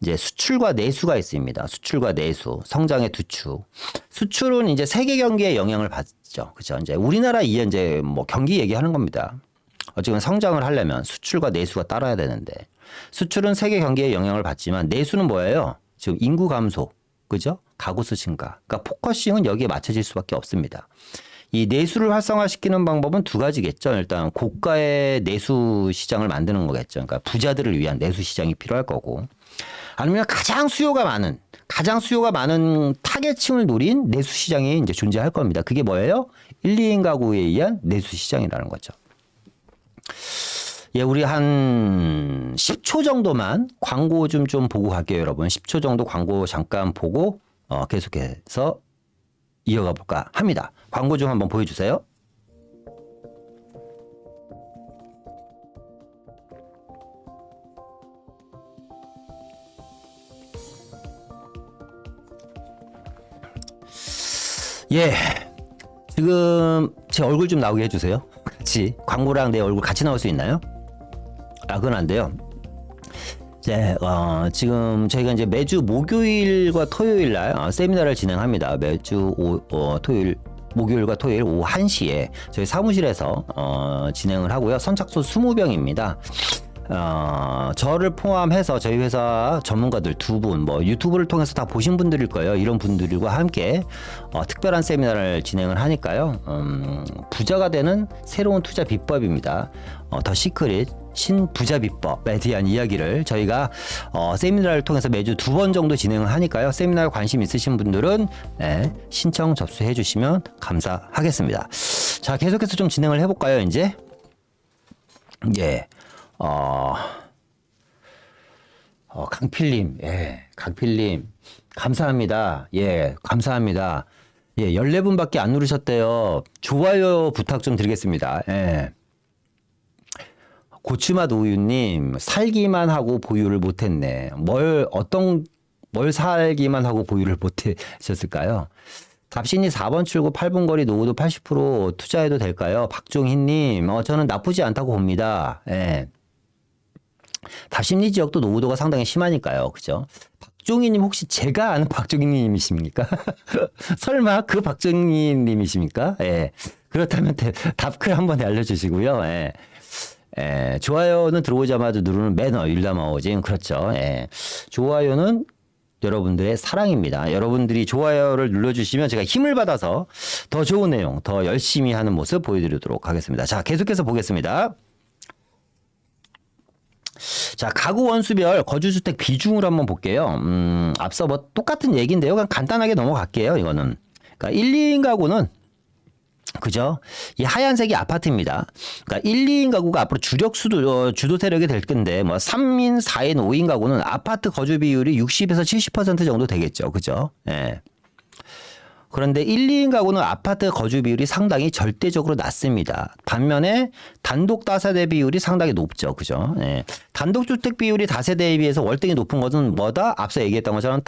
이제 수출과 내수가 있습니다. 수출과 내수, 성장의 두 축. 수출은 이제 세계 경기에 영향을 받죠. 그죠? 이제 우리나라 이제 뭐 경기 얘기하는 겁니다. 어쨌든 성장을 하려면 수출과 내수가 따라야 되는데 수출은 세계 경기에 영향을 받지만 내수는 뭐예요? 지금 인구 감소, 그죠? 가구수 증가. 그러니까 포커싱은 여기에 맞춰질 수밖에 없습니다. 이 내수를 활성화시키는 방법은 두 가지겠죠. 일단 고가의 내수 시장을 만드는 거겠죠. 그러니까 부자들을 위한 내수 시장이 필요할 거고 아니면 가장 수요가 많은 타겟층을 노린 내수 시장이 이제 존재할 겁니다. 그게 뭐예요? 1, 2인 가구에 의한 내수 시장이라는 거죠. 예, 우리 한 10초 정도만 광고 좀 보고 갈게요, 여러분. 10초 정도 광고 잠깐 보고 계속해서 이어가 볼까 합니다. 광고 좀 한번 보여주세요. 예, 지금 제 얼굴 좀 나오게 해주세요. 같이 광고랑 내 얼굴 같이 나올 수 있나요? 그건 안 돼요. 네, 지금 저희가 이제 매주 목요일과 토요일 날 세미나를 진행합니다. 매주 목요일과 토요일 오후 1시에 저희 사무실에서 진행을 하고요. 선착순 20명입니다. 저를 포함해서 저희 회사 전문가들 두 분, 뭐 유튜브를 통해서 다 보신 분들일 거예요. 이런 분들과 함께 특별한 세미나를 진행을 하니까요. 부자가 되는 새로운 투자 비법입니다. 더 시크릿 신부자 비법에 대한 이야기를 저희가 세미나를 통해서 매주 2번 정도 진행을 하니까요. 세미나에 관심 있으신 분들은 신청 접수해 주시면 감사하겠습니다. 자, 계속해서 좀 진행을 해볼까요, 이제? 예. 강필님, 강필님, 감사합니다. 예, 감사합니다. 예, 14분밖에 안 누르셨대요. 좋아요 부탁 좀 드리겠습니다. 예. 고추맛 우유님, 살기만 하고 보유를 못했네. 뭘 살기만 하고 보유를 못하셨을까요? 답신이 4번 출구 8분 거리 노후도 80% 투자해도 될까요? 박종희님, 저는 나쁘지 않다고 봅니다. 예. 답심리 지역도 노후도가 상당히 심하니까요. 그죠? 박종희님 혹시 제가 아는 박종희님이십니까? 설마 그 박종희님이십니까? 예. 그렇다면 답글 한번 알려주시고요. 예. 좋아요는 들어오자마자 누르는 매너, 율담아오징. 그렇죠. 예. 좋아요는 여러분들의 사랑입니다. 여러분들이 좋아요를 눌러주시면 제가 힘을 받아서 더 좋은 내용, 더 열심히 하는 모습 보여드리도록 하겠습니다. 자, 계속해서 보겠습니다. 자, 가구 원수별 거주주택 비중을 한번 볼게요. 앞서 뭐 똑같은 얘기인데요. 그냥 간단하게 넘어갈게요. 이거는. 그러니까 1, 2인 가구는 그죠? 이 하얀색이 아파트입니다. 그러니까 1, 2인 가구가 앞으로 주도 세력이 될 건데, 뭐 3인, 4인, 5인 가구는 아파트 거주 비율이 60에서 70% 정도 되겠죠. 그죠? 예. 그런데 1, 2인 가구는 아파트 거주 비율이 상당히 절대적으로 낮습니다. 반면에 단독 다세대 비율이 상당히 높죠. 그죠? 예. 단독주택 비율이 다세대에 비해서 월등히 높은 것은 뭐다? 앞서 얘기했던 것처럼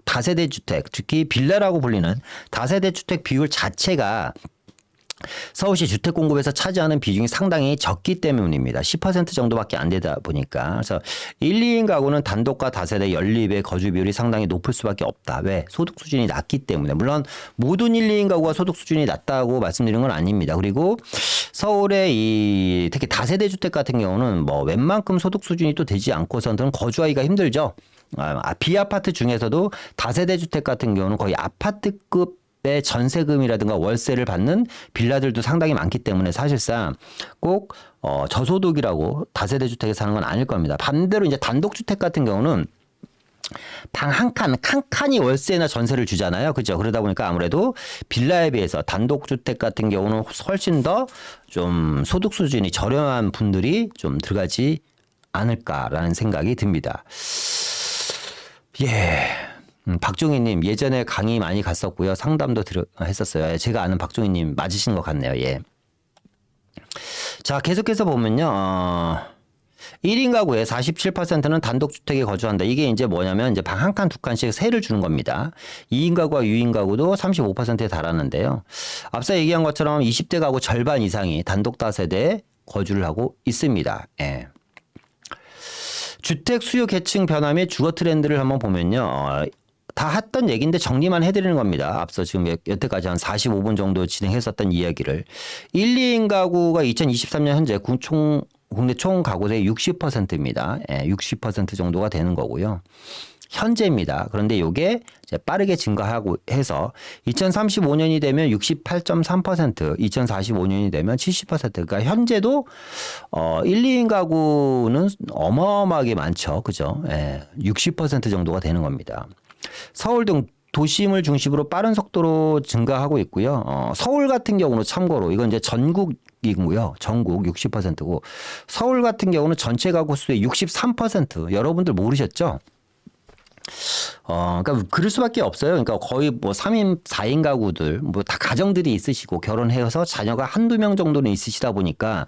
다세대 주택, 특히 빌라라고 불리는 다세대 주택 비율 자체가 서울시 주택 공급에서 차지하는 비중이 상당히 적기 때문입니다. 10% 정도밖에 안 되다 보니까. 그래서 1, 2인 가구는 단독과 다세대 연립의 거주 비율이 상당히 높을 수밖에 없다. 왜? 소득 수준이 낮기 때문에. 물론 모든 1, 2인 가구가 소득 수준이 낮다고 말씀드리는 건 아닙니다. 그리고 서울의 특히 다세대 주택 같은 경우는 뭐 웬만큼 소득 수준이 또 되지 않고서는 거주하기가 힘들죠. 비아파트 중에서도 다세대 주택 같은 경우는 거의 아파트급 집에 전세금이라든가 월세를 받는 빌라들도 상당히 많기 때문에 사실상 꼭 저소득이라고 다세대 주택에 사는 건 아닐 겁니다. 반대로 이제 단독주택 같은 경우는 방 한 칸이 월세나 전세를 주잖아요. 그죠? 그러다 보니까 아무래도 빌라에 비해서 단독주택 같은 경우는 훨씬 더 좀 소득 수준이 저렴한 분들이 좀 들어가지 않을까라는 생각이 듭니다. 예. 박종희님, 예전에 강의 많이 갔었고요. 상담도 했었어요. 제가 아는 박종희님 맞으신 것 같네요. 예. 자, 계속해서 보면요. 1인 가구의 47%는 단독주택에 거주한다. 이게 이제 뭐냐면 이제 방 한 칸, 두 칸씩 세를 주는 겁니다. 2인 가구와 유인 가구도 35%에 달하는데요. 앞서 얘기한 것처럼 20대 가구 절반 이상이 단독 다세대에 거주를 하고 있습니다. 예. 주택 수요 계층 변화 및 주거 트렌드를 한번 보면요. 다 했던 얘기인데 정리만 해드리는 겁니다. 앞서 지금 여태까지 한 45분 정도 진행했었던 이야기를. 1, 2인 가구가 2023년 현재 국내 총 가구의 60%입니다. 예, 60% 정도가 되는 거고요. 현재입니다. 그런데 이게 이제 빠르게 증가하고 해서 2035년이 되면 68.3%, 2045년이 되면 70%. 그러니까 현재도 1, 2인 가구는 어마어마하게 많죠. 그죠? 예, 60% 정도가 되는 겁니다. 서울 등 도심을 중심으로 빠른 속도로 증가하고 있고요. 서울 같은 경우는 참고로 이건 이제 전국이고요. 전국 60%고 서울 같은 경우는 전체 가구 수의 63%. 여러분들 모르셨죠? 그러니까 그럴 수밖에 없어요. 그러니까 거의 뭐 3인, 4인 가구들, 뭐 다 가정들이 있으시고 결혼해서 자녀가 한두 명 정도는 있으시다 보니까,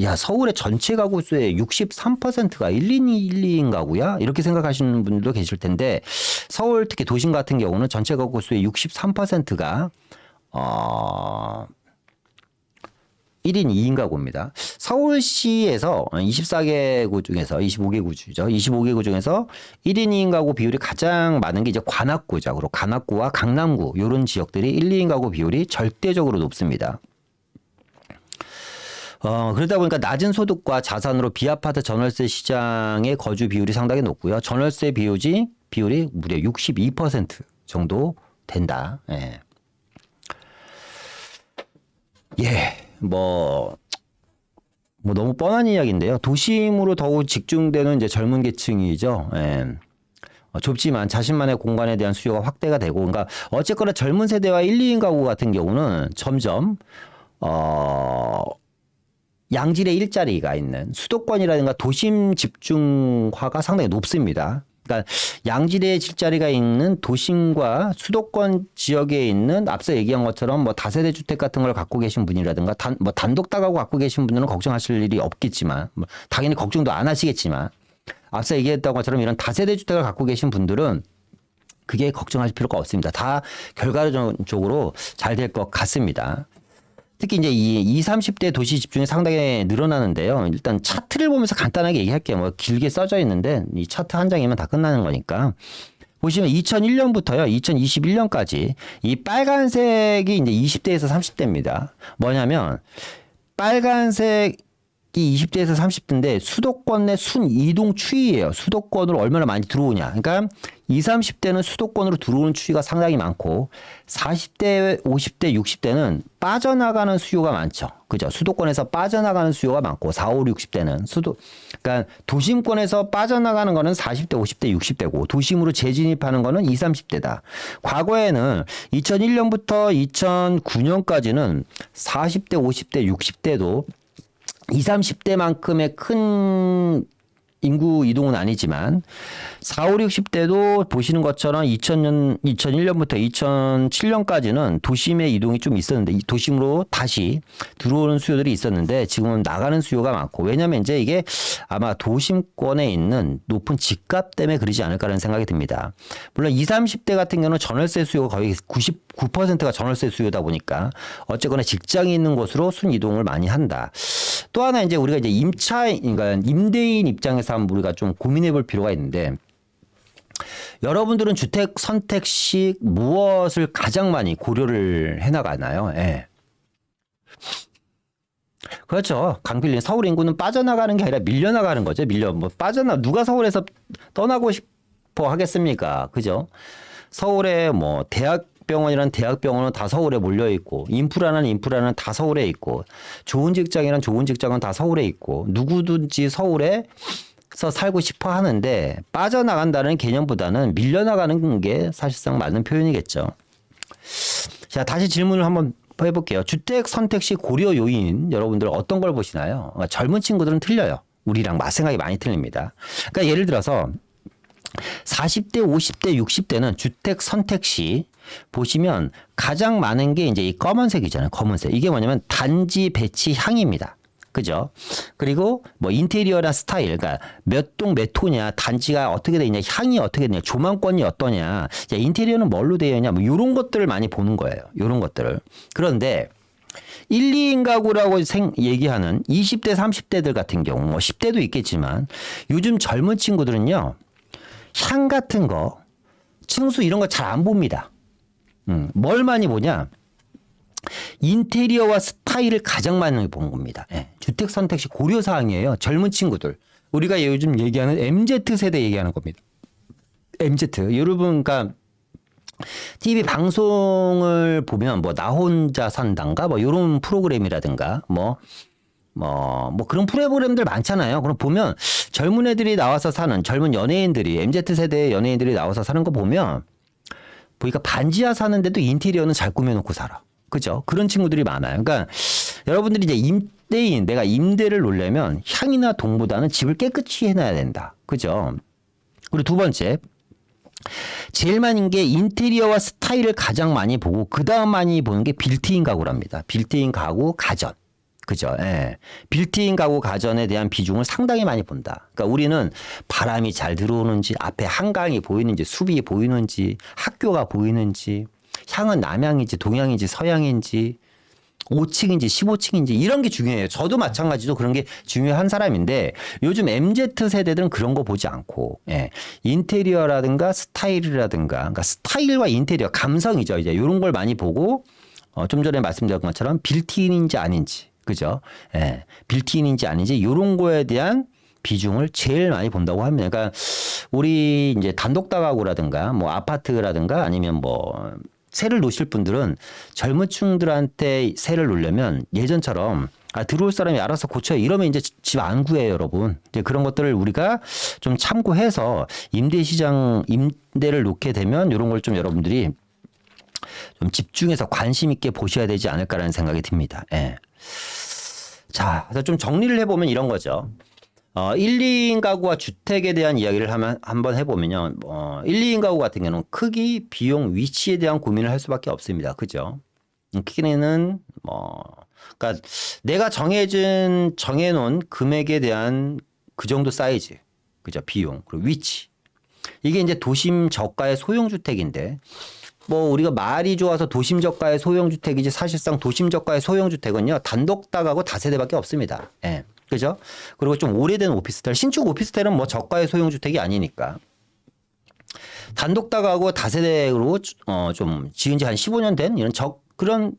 야, 서울의 전체 가구 수의 63%가 1, 2인 가구야? 이렇게 생각하시는 분들도 계실 텐데, 서울 특히 도심 같은 경우는 전체 가구 수의 63%가, 1인 2인 가구입니다. 서울시에서 24개구 중에서 25개구죠. 25개구 중에서 1인 2인 가구 비율이 가장 많은 게 이제 관악구죠. 그리고 관악구와 강남구 이런 지역들이 1, 2인 가구 비율이 절대적으로 높습니다. 그러다 보니까 낮은 소득과 자산으로 비아파트 전월세 시장의 거주 비율이 상당히 높고요. 전월세 비율이 무려 62% 정도 된다. 예. 예. 뭐 너무 뻔한 이야기인데요. 도심으로 더욱 집중되는 이제 젊은 계층이죠. 예. 좁지만 자신만의 공간에 대한 수요가 확대가 되고, 그러니까 어쨌거나 젊은 세대와 1, 2인 가구 같은 경우는 점점 양질의 일자리가 있는 수도권이라든가 도심 집중화가 상당히 높습니다. 그러니까 양질의 일자리가 있는 도심과 수도권 지역에 있는 앞서 얘기한 것처럼 뭐 다세대 주택 같은 걸 갖고 계신 분이라든가 단독 다가구 갖고 계신 분들은 걱정하실 일이 없겠지만, 뭐 당연히 걱정도 안 하시겠지만, 앞서 얘기했던 것처럼 이런 다세대 주택을 갖고 계신 분들은 그게 걱정하실 필요가 없습니다. 다 결과적으로 잘 될 것 같습니다. 특히 이제 이 20, 30대 도시 집중이 상당히 늘어나는데요. 일단 차트를 보면서 간단하게 얘기할게요. 뭐 길게 써져 있는데 이 차트 한 장이면 다 끝나는 거니까. 보시면 2001년부터요. 2021년까지 이 빨간색이 이제 20대에서 30대입니다. 뭐냐면 빨간색이 20대에서 30대인데 수도권 내 순이동 추이예요. 수도권으로 얼마나 많이 들어오냐. 그러니까 20, 30대는 수도권으로 들어오는 추이가 상당히 많고 40대, 50대, 60대는 빠져나가는 수요가 많죠. 그죠? 수도권에서 빠져나가는 수요가 많고 40, 5, 60대는 그러니까 도심권에서 빠져나가는 거는 40대, 50대, 60대고 도심으로 재진입하는 거는 20, 30대다. 과거에는 2001년부터 2009년까지는 40대, 50대, 60대도 20, 30대만큼의 큰 인구 이동은 아니지만 40, 60대도 보시는 것처럼 2001년부터 2007년까지는 도심의 이동이 좀 있었는데 이 도심으로 다시 들어오는 수요들이 있었는데 지금은 나가는 수요가 많고, 왜냐하면 이제 이게 아마 도심권에 있는 높은 집값 때문에 그러지 않을까라는 생각이 듭니다. 물론 20, 30대 같은 경우는 전월세 수요가 거의 99%가 전월세 수요다 보니까 어쨌거나 직장이 있는 곳으로 순이동을 많이 한다. 또 하나 이제 우리가 이제 그러니까 임대인 입장에서 한번 우리가 좀 고민해 볼 필요가 있는데, 여러분들은 주택 선택 시 무엇을 가장 많이 고려를 해 나가나요? 예. 그렇죠. 강필린, 서울 인구는 빠져나가는 게 아니라 밀려나가는 거죠. 누가 서울에서 떠나고 싶어 하겠습니까? 그죠? 서울에 뭐 대학 대학병원이란 대학병원은 다 서울에 몰려 있고 인프라는 다 서울에 있고 좋은 직장이란 좋은 직장은 다 서울에 있고 누구든지 서울에서 살고 싶어 하는데 빠져나간다는 개념보다는 밀려나가는 게 사실상 맞는 표현이겠죠. 자, 다시 질문을 한번 해볼게요. 주택 선택 시 고려 요인 여러분들 어떤 걸 보시나요? 젊은 친구들은 틀려요. 우리랑 생각이 많이 틀립니다. 그러니까 예를 들어서 40대, 50대, 60대는 주택 선택 시 보시면 가장 많은 게 이제 이 검은색이잖아요. 검은색. 이게 뭐냐면 단지 배치 향입니다. 그죠? 그리고 뭐 인테리어나 스타일, 그러니까 몇 동 몇 호냐, 단지가 어떻게 돼 있냐, 향이 어떻게 되냐, 조망권이 어떠냐, 인테리어는 뭘로 되어 있냐, 뭐 이런 것들을 많이 보는 거예요. 이런 것들을. 그런데 1, 2인 가구라고 얘기하는 20대, 30대들 같은 경우, 뭐 10대도 있겠지만 요즘 젊은 친구들은요, 향 같은 거, 층수 이런 거 잘 안 봅니다. 뭘 많이 보냐? 인테리어와 스타일을 가장 많이 보는 겁니다. 예. 주택 선택 시 고려 사항이에요. 젊은 친구들. 우리가 요즘 얘기하는 MZ 세대 얘기하는 겁니다. MZ. 여러분, 그러니까 TV 방송을 보면 뭐 나 혼자 산단가 뭐 이런 프로그램이라든가 뭐 그런 프로그램들 많잖아요. 그럼 보면 젊은 애들이 나와서 사는 젊은 연예인들이 MZ 세대의 연예인들이 나와서 사는 거 보면 보니까 반지하 사는데도 인테리어는 잘 꾸며놓고 살아. 그죠? 그런 친구들이 많아요. 그러니까 여러분들이 이제 임대인, 내가 임대를 놓으려면 향이나 동보다는 집을 깨끗이 해놔야 된다. 그죠? 그리고 두 번째, 제일 많은 게 인테리어와 스타일을 가장 많이 보고 그 다음 많이 보는 게 빌트인 가구랍니다. 빌트인 가구, 가전. 그죠? 예. 빌트인 가구 가전에 대한 비중을 상당히 많이 본다. 그러니까 우리는 바람이 잘 들어오는지, 앞에 한강이 보이는지, 숲이 보이는지, 학교가 보이는지, 향은 남향인지 동향인지 서향인지 5층인지 15층인지 이런 게 중요해요. 저도 마찬가지로 그런 게 중요한 사람인데 요즘 MZ 세대들은 그런 거 보지 않고 인테리어라든가 스타일이라든가 그러니까 스타일과 인테리어 감성이죠. 이제 이런 걸 많이 보고 좀 전에 말씀드린 것처럼 빌트인인지 아닌지 그죠? 빌트인인지 아닌지 이런 거에 대한 비중을 제일 많이 본다고 합니다. 그러니까 우리 이제 단독다가구라든가 뭐 아파트라든가 아니면 뭐 세를 놓으실 분들은 젊은 층들한테 세를 놓으려면 예전처럼 들어올 사람이 알아서 고쳐 이러면 이제 집 안 구해요, 여러분. 이제 그런 것들을 우리가 좀 참고해서 임대를 놓게 되면 이런 걸 좀 여러분들이 좀 집중해서 관심 있게 보셔야 되지 않을까라는 생각이 듭니다. 예. 자, 그래서 좀 정리를 해보면 이런 거죠. 1, 2인 가구와 주택에 대한 이야기를 한번 해보면요. 1, 2인 가구 같은 경우는 크기, 비용, 위치에 대한 고민을 할 수밖에 없습니다. 그죠? 크기는 그러니까 내가 정해놓은 금액에 대한 그 정도 사이즈, 그죠? 비용, 그리고 위치. 이게 이제 도심 저가의 소형주택인데, 우리가 말이 좋아서 도심 저가의 소형주택이지 사실상 도심 저가의 소형주택은요, 단독다가구 다세대밖에 없습니다. 예. 그죠? 그리고 좀 오래된 오피스텔, 신축 오피스텔은 뭐 저가의 소형주택이 아니니까. 단독다가구 다세대로 좀 지은 지 한 15년 된 이런 그런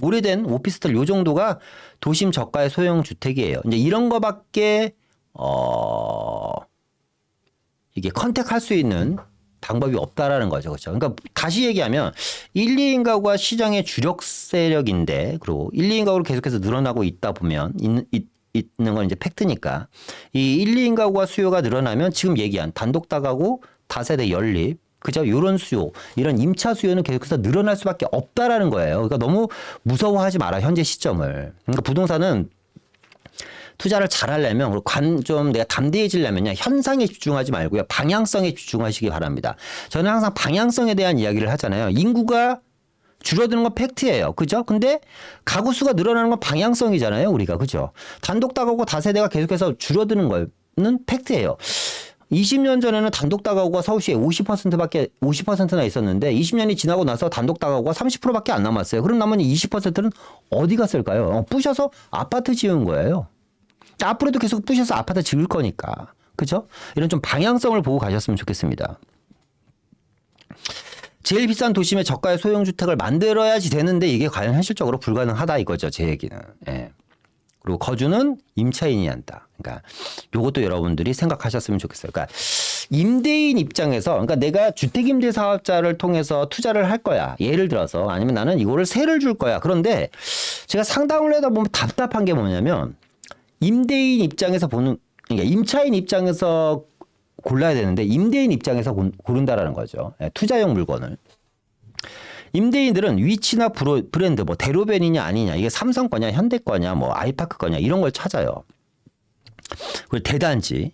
오래된 오피스텔 요 정도가 도심 저가의 소형주택이에요. 이제 이런 거밖에 이게 컨택할 수 있는 방법이 없다라는 거죠. 그렇죠? 그러니까 다시 얘기하면 1, 2인 가구가 시장의 주력 세력인데 그리고 1, 2인 가구로 계속해서 늘어나고 있다 보면 있는 건 이제 팩트니까 이 1, 2인 가구가 수요가 늘어나면 지금 얘기한 단독다가구 다세대 연립 그죠? 이런 수요, 이런 임차 수요는 계속해서 늘어날 수밖에 없다라는 거예요. 그러니까 너무 무서워하지 마라 현재 시점을. 그러니까 부동산은 투자를 잘 하려면 그리고 좀 내가 담대해지려면요 현상에 집중하지 말고요 방향성에 집중하시기 바랍니다. 저는 항상 방향성에 대한 이야기를 하잖아요. 인구가 줄어드는 건 팩트예요. 그죠? 근데 가구 수가 늘어나는 건 방향성이잖아요. 우리가. 그죠? 단독다가구 다세대가 계속해서 줄어드는 거는 팩트예요. 20년 전에는 단독다가구가 서울시에 50%나 있었는데 20년이 지나고 나서 단독다가구가 30%밖에 안 남았어요. 그럼 나머지 20%는 어디 갔을까요? 부셔서 아파트 지은 거예요. 앞으로도 계속 부셔서 아파트 지을 거니까. 그죠? 이런 좀 방향성을 보고 가셨으면 좋겠습니다. 제일 비싼 도심에 저가의 소형주택을 만들어야지 되는데 이게 과연 현실적으로 불가능하다 이거죠. 제 얘기는. 예. 그리고 거주는 임차인이 한다. 그러니까 요것도 여러분들이 생각하셨으면 좋겠어요. 그러니까 임대인 입장에서 그러니까 내가 주택임대사업자를 통해서 투자를 할 거야. 예를 들어서 아니면 나는 이거를 세를 줄 거야. 그런데 제가 상담을 하다 보면 답답한 게 뭐냐면 임대인 입장에서 보는 그러니까 임차인 입장에서 골라야 되는데 임대인 입장에서 고른다라는 거죠. 투자용 물건을. 임대인들은 위치나 브랜드, 뭐 대로변이냐 아니냐, 이게 삼성 거냐, 현대 거냐, 뭐 아이파크 거냐 이런 걸 찾아요. 그리고 대단지,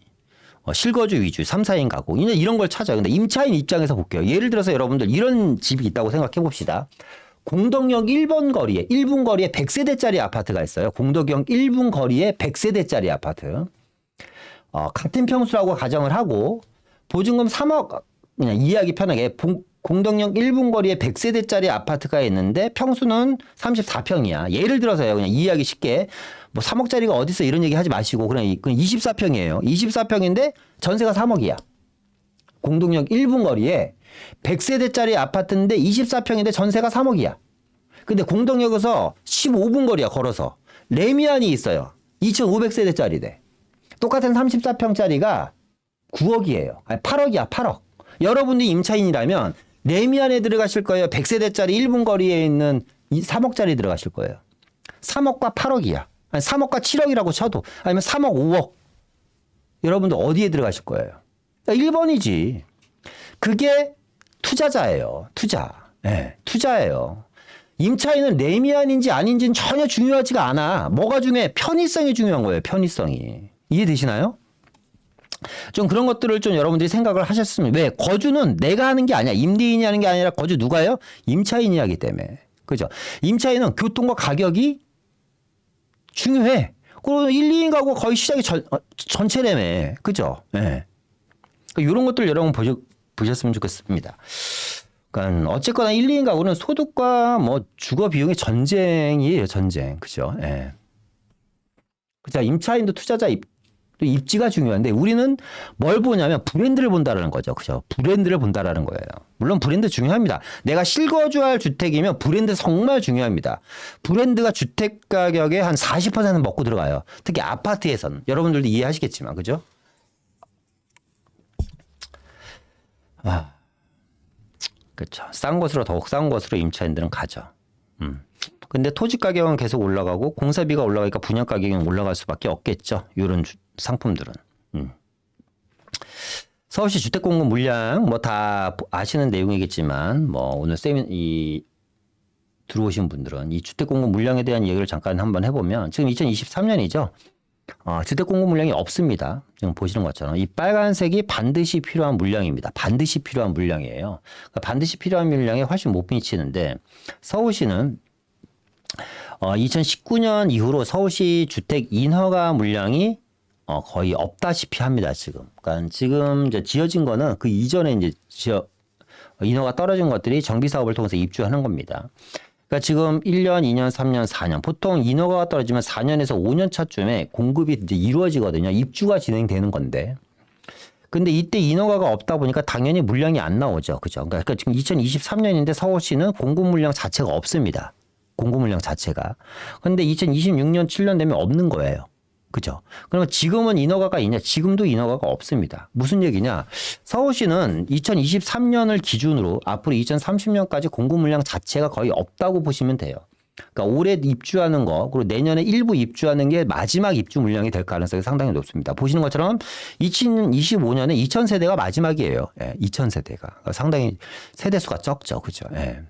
실거주 위주, 3, 4인 가구 이런 걸 찾아요. 근데 임차인 입장에서 볼게요. 예를 들어서 여러분들 이런 집이 있다고 생각해 봅시다. 공덕역 1번 거리에 1분 거리에 100세대짜리 아파트가 있어요. 공덕역 1분 거리에 100세대짜리 아파트. 같은 평수라고 가정을 하고 보증금 3억 그냥 이해하기 편하게 공덕역 1분 거리에 100세대짜리 아파트가 있는데 평수는 34평이야. 예를 들어서요. 그냥 이해하기 쉽게 뭐 3억짜리가 어디 있어 이런 얘기 하지 마시고 그냥 24평이에요. 24평인데 전세가 3억이야. 공덕역 1분 거리에 100세대짜리 아파트인데 24평인데 전세가 3억이야. 근데 공덕역에서 15분 거리야 걸어서. 레미안이 있어요. 2500세대짜리대. 똑같은 34평짜리가 9억이에요. 아니 8억이야 8억. 여러분들이 임차인이라면 레미안에 들어가실 거예요. 100세대짜리 1분 거리에 있는 3억짜리 들어가실 거예요. 3억과 8억이야. 아니 3억과 7억이라고 쳐도 아니면 3억 5억. 여러분들 어디에 들어가실 거예요? 1번이지. 그게 투자자예요. 투자. 네, 투자예요. 임차인은 레미안인지 아닌지는 전혀 중요하지가 않아. 뭐가 중요해? 편의성이 중요한 거예요. 편의성이. 이해되시나요? 좀 그런 것들을 좀 여러분들이 생각을 하셨으면 왜 거주는 내가 하는 게 아니야. 임대인이 하는 게 아니라 거주 누가요? 임차인이 하기 때문에. 그죠? 임차인은 교통과 가격이 중요해. 그리고 1, 2인 가구 거의 시장이 전체라며. 그죠? 예. 네. 그러니까 이런 것들 여러분 보셨으면 좋겠습니다. 그러니까 어쨌거나 1, 2인 가구는 소득과 뭐 주거 비용의 전쟁이에요. 전쟁. 그죠? 예. 네. 그죠? 임차인도 투자자 입지가 중요한데 우리는 뭘 보냐면 브랜드를 본다라는 거죠. 그죠? 브랜드를 본다라는 거예요. 물론 브랜드 중요합니다. 내가 실거주할 주택이면 브랜드 정말 중요합니다. 브랜드가 주택 가격의 한 40%는 먹고 들어가요. 특히 아파트에서는. 여러분들도 이해하시겠지만. 그죠? 그렇죠. 싼 곳으로 더욱 싼 곳으로 임차인들은 가죠. 근데 토지 가격은 계속 올라가고 공사비가 올라가니까 분양 가격은 올라갈 수밖에 없겠죠. 이런 상품들은. 서울시 주택 공급 물량 뭐 다 아시는 내용이겠지만 뭐 오늘 들어오신 분들은 이 주택 공급 물량에 대한 얘기를 잠깐 한번 해보면 지금 2023년이죠. 주택 공급 물량이 없습니다. 지금 보시는 것처럼 이 빨간색이 반드시 필요한 물량입니다. 반드시 필요한 물량이에요. 그러니까 반드시 필요한 물량에 훨씬 못 미치는데 서울시는 2019년 이후로 서울시 주택 인허가 물량이 거의 없다시피 합니다. 그러니까 지금 이제 지어진 거는 그 이전에 이제 인허가 떨어진 것들이 정비 사업을 통해서 입주하는 겁니다. 그러니까 지금 1년, 2년, 3년, 4년 보통 인허가가 떨어지면 4년에서 5년 차쯤에 공급이 이제 이루어지거든요. 입주가 진행되는 건데. 근데 이때 인허가가 없다 보니까 당연히 물량이 안 나오죠. 그죠? 그러니까 지금 2023년인데 서울시는 공급 물량 자체가 없습니다. 공급 물량 자체가. 근데 2026년, 7년 되면 없는 거예요. 그죠? 그러면 지금은 인허가가 있냐? 지금도 인허가가 없습니다. 무슨 얘기냐? 서울시는 2023년을 기준으로 앞으로 2030년까지 공급 물량 자체가 거의 없다고 보시면 돼요. 그러니까 올해 입주하는 거, 그리고 내년에 일부 입주하는 게 마지막 입주 물량이 될 가능성이 상당히 높습니다. 보시는 것처럼 2025년에 2000세대가 마지막이에요. 예, 2000세대가. 상당히 세대수가 적죠. 그죠? 예.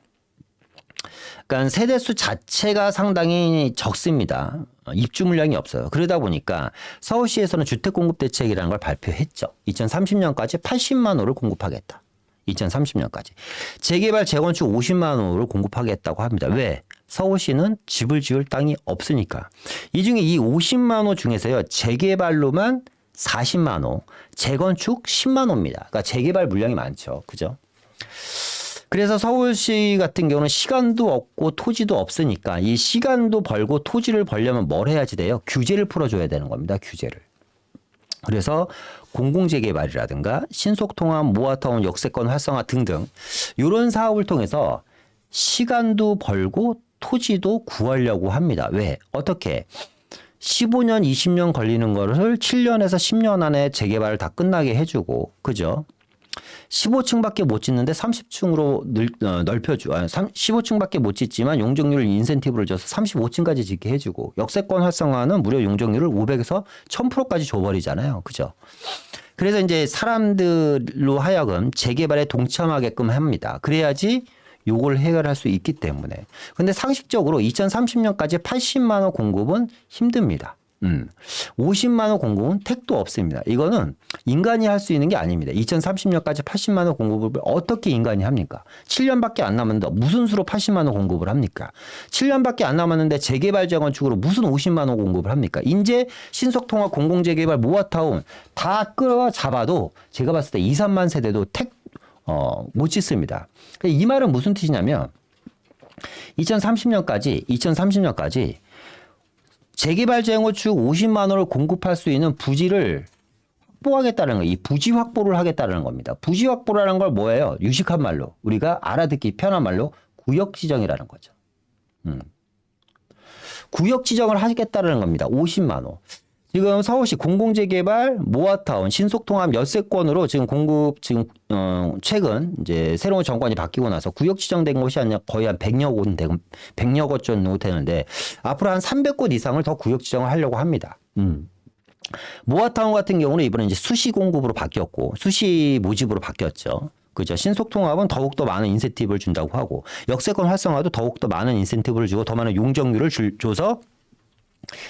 그러니까 세대수 자체가 상당히 적습니다. 입주 물량이 없어요. 그러다 보니까 서울시에서는 주택공급대책이라는 걸 발표했죠. 2030년까지 80만 호를 공급하겠다. 2030년까지. 재개발, 재건축 50만 호를 공급하겠다고 합니다. 왜? 서울시는 집을 지을 땅이 없으니까. 이 중에 이 50만 호 중에서요. 재개발로만 40만 호, 재건축 10만 호입니다. 그러니까 재개발 물량이 많죠. 그죠? 그래서 서울시 같은 경우는 시간도 없고 토지도 없으니까 이 시간도 벌고 토지를 벌려면 뭘 해야지 돼요? 규제를 풀어줘야 되는 겁니다. 규제를. 그래서 공공재개발이라든가 신속통합, 모아타운, 역세권 활성화 등등 이런 사업을 통해서 시간도 벌고 토지도 구하려고 합니다. 왜? 어떻게? 15년, 20년 걸리는 거를 7년에서 10년 안에 재개발을 다 끝나게 해주고, 그죠? 15층밖에 못 짓는데 30층으로 넓혀주. 15층밖에 못 짓지만 용적률 인센티브를 줘서 35층까지 짓게 해주고, 역세권 활성화는 무려 용적률을 500에서 1000%까지 줘버리잖아요, 그죠? 그래서 이제 사람들로 하여금 재개발에 동참하게끔 합니다. 그래야지 요걸 해결할 수 있기 때문에. 근데 상식적으로 2030년까지 80만 원 공급은 힘듭니다. 50만 원 공급은 택도 없습니다. 이거는 인간이 할 수 있는 게 아닙니다. 2030년까지 80만 원 공급을 어떻게 인간이 합니까? 7년밖에 안 남았는데 무슨 수로 80만 원 공급을 합니까? 7년밖에 안 남았는데 재개발 재건축으로 무슨 50만 원 공급을 합니까? 인제 신속통합 공공재개발 모아타운 다 끌어잡아도 제가 봤을 때 2, 3만 세대도 못 짓습니다. 이 말은 무슨 뜻이냐면 2030년까지 재개발 재건축 50만 원을 공급할 수 있는 부지를 확보하겠다는 거예요. 이 부지 확보를 하겠다는 겁니다. 부지 확보라는 걸 뭐예요? 유식한 말로 우리가 알아듣기 편한 말로 구역 지정이라는 거죠. 구역 지정을 하겠다는 겁니다. 50만 원. 지금 서울시 공공재개발 모아타운 신속통합 엿새권으로 지금 최근 이제 새로운 정권이 바뀌고 나서 구역 지정된 곳이 아니라 거의 한 100여 곳 정도 되는데 앞으로 한 300곳 이상을 더 구역 지정을 하려고 합니다. 모아타운 같은 경우는 이번에 이제 수시 공급으로 바뀌었고 수시 모집으로 바뀌었죠. 그죠. 신속통합은 더욱더 많은 인센티브를 준다고 하고 역세권 활성화도 더욱더 많은 인센티브를 주고 더 많은 용적률을 줘서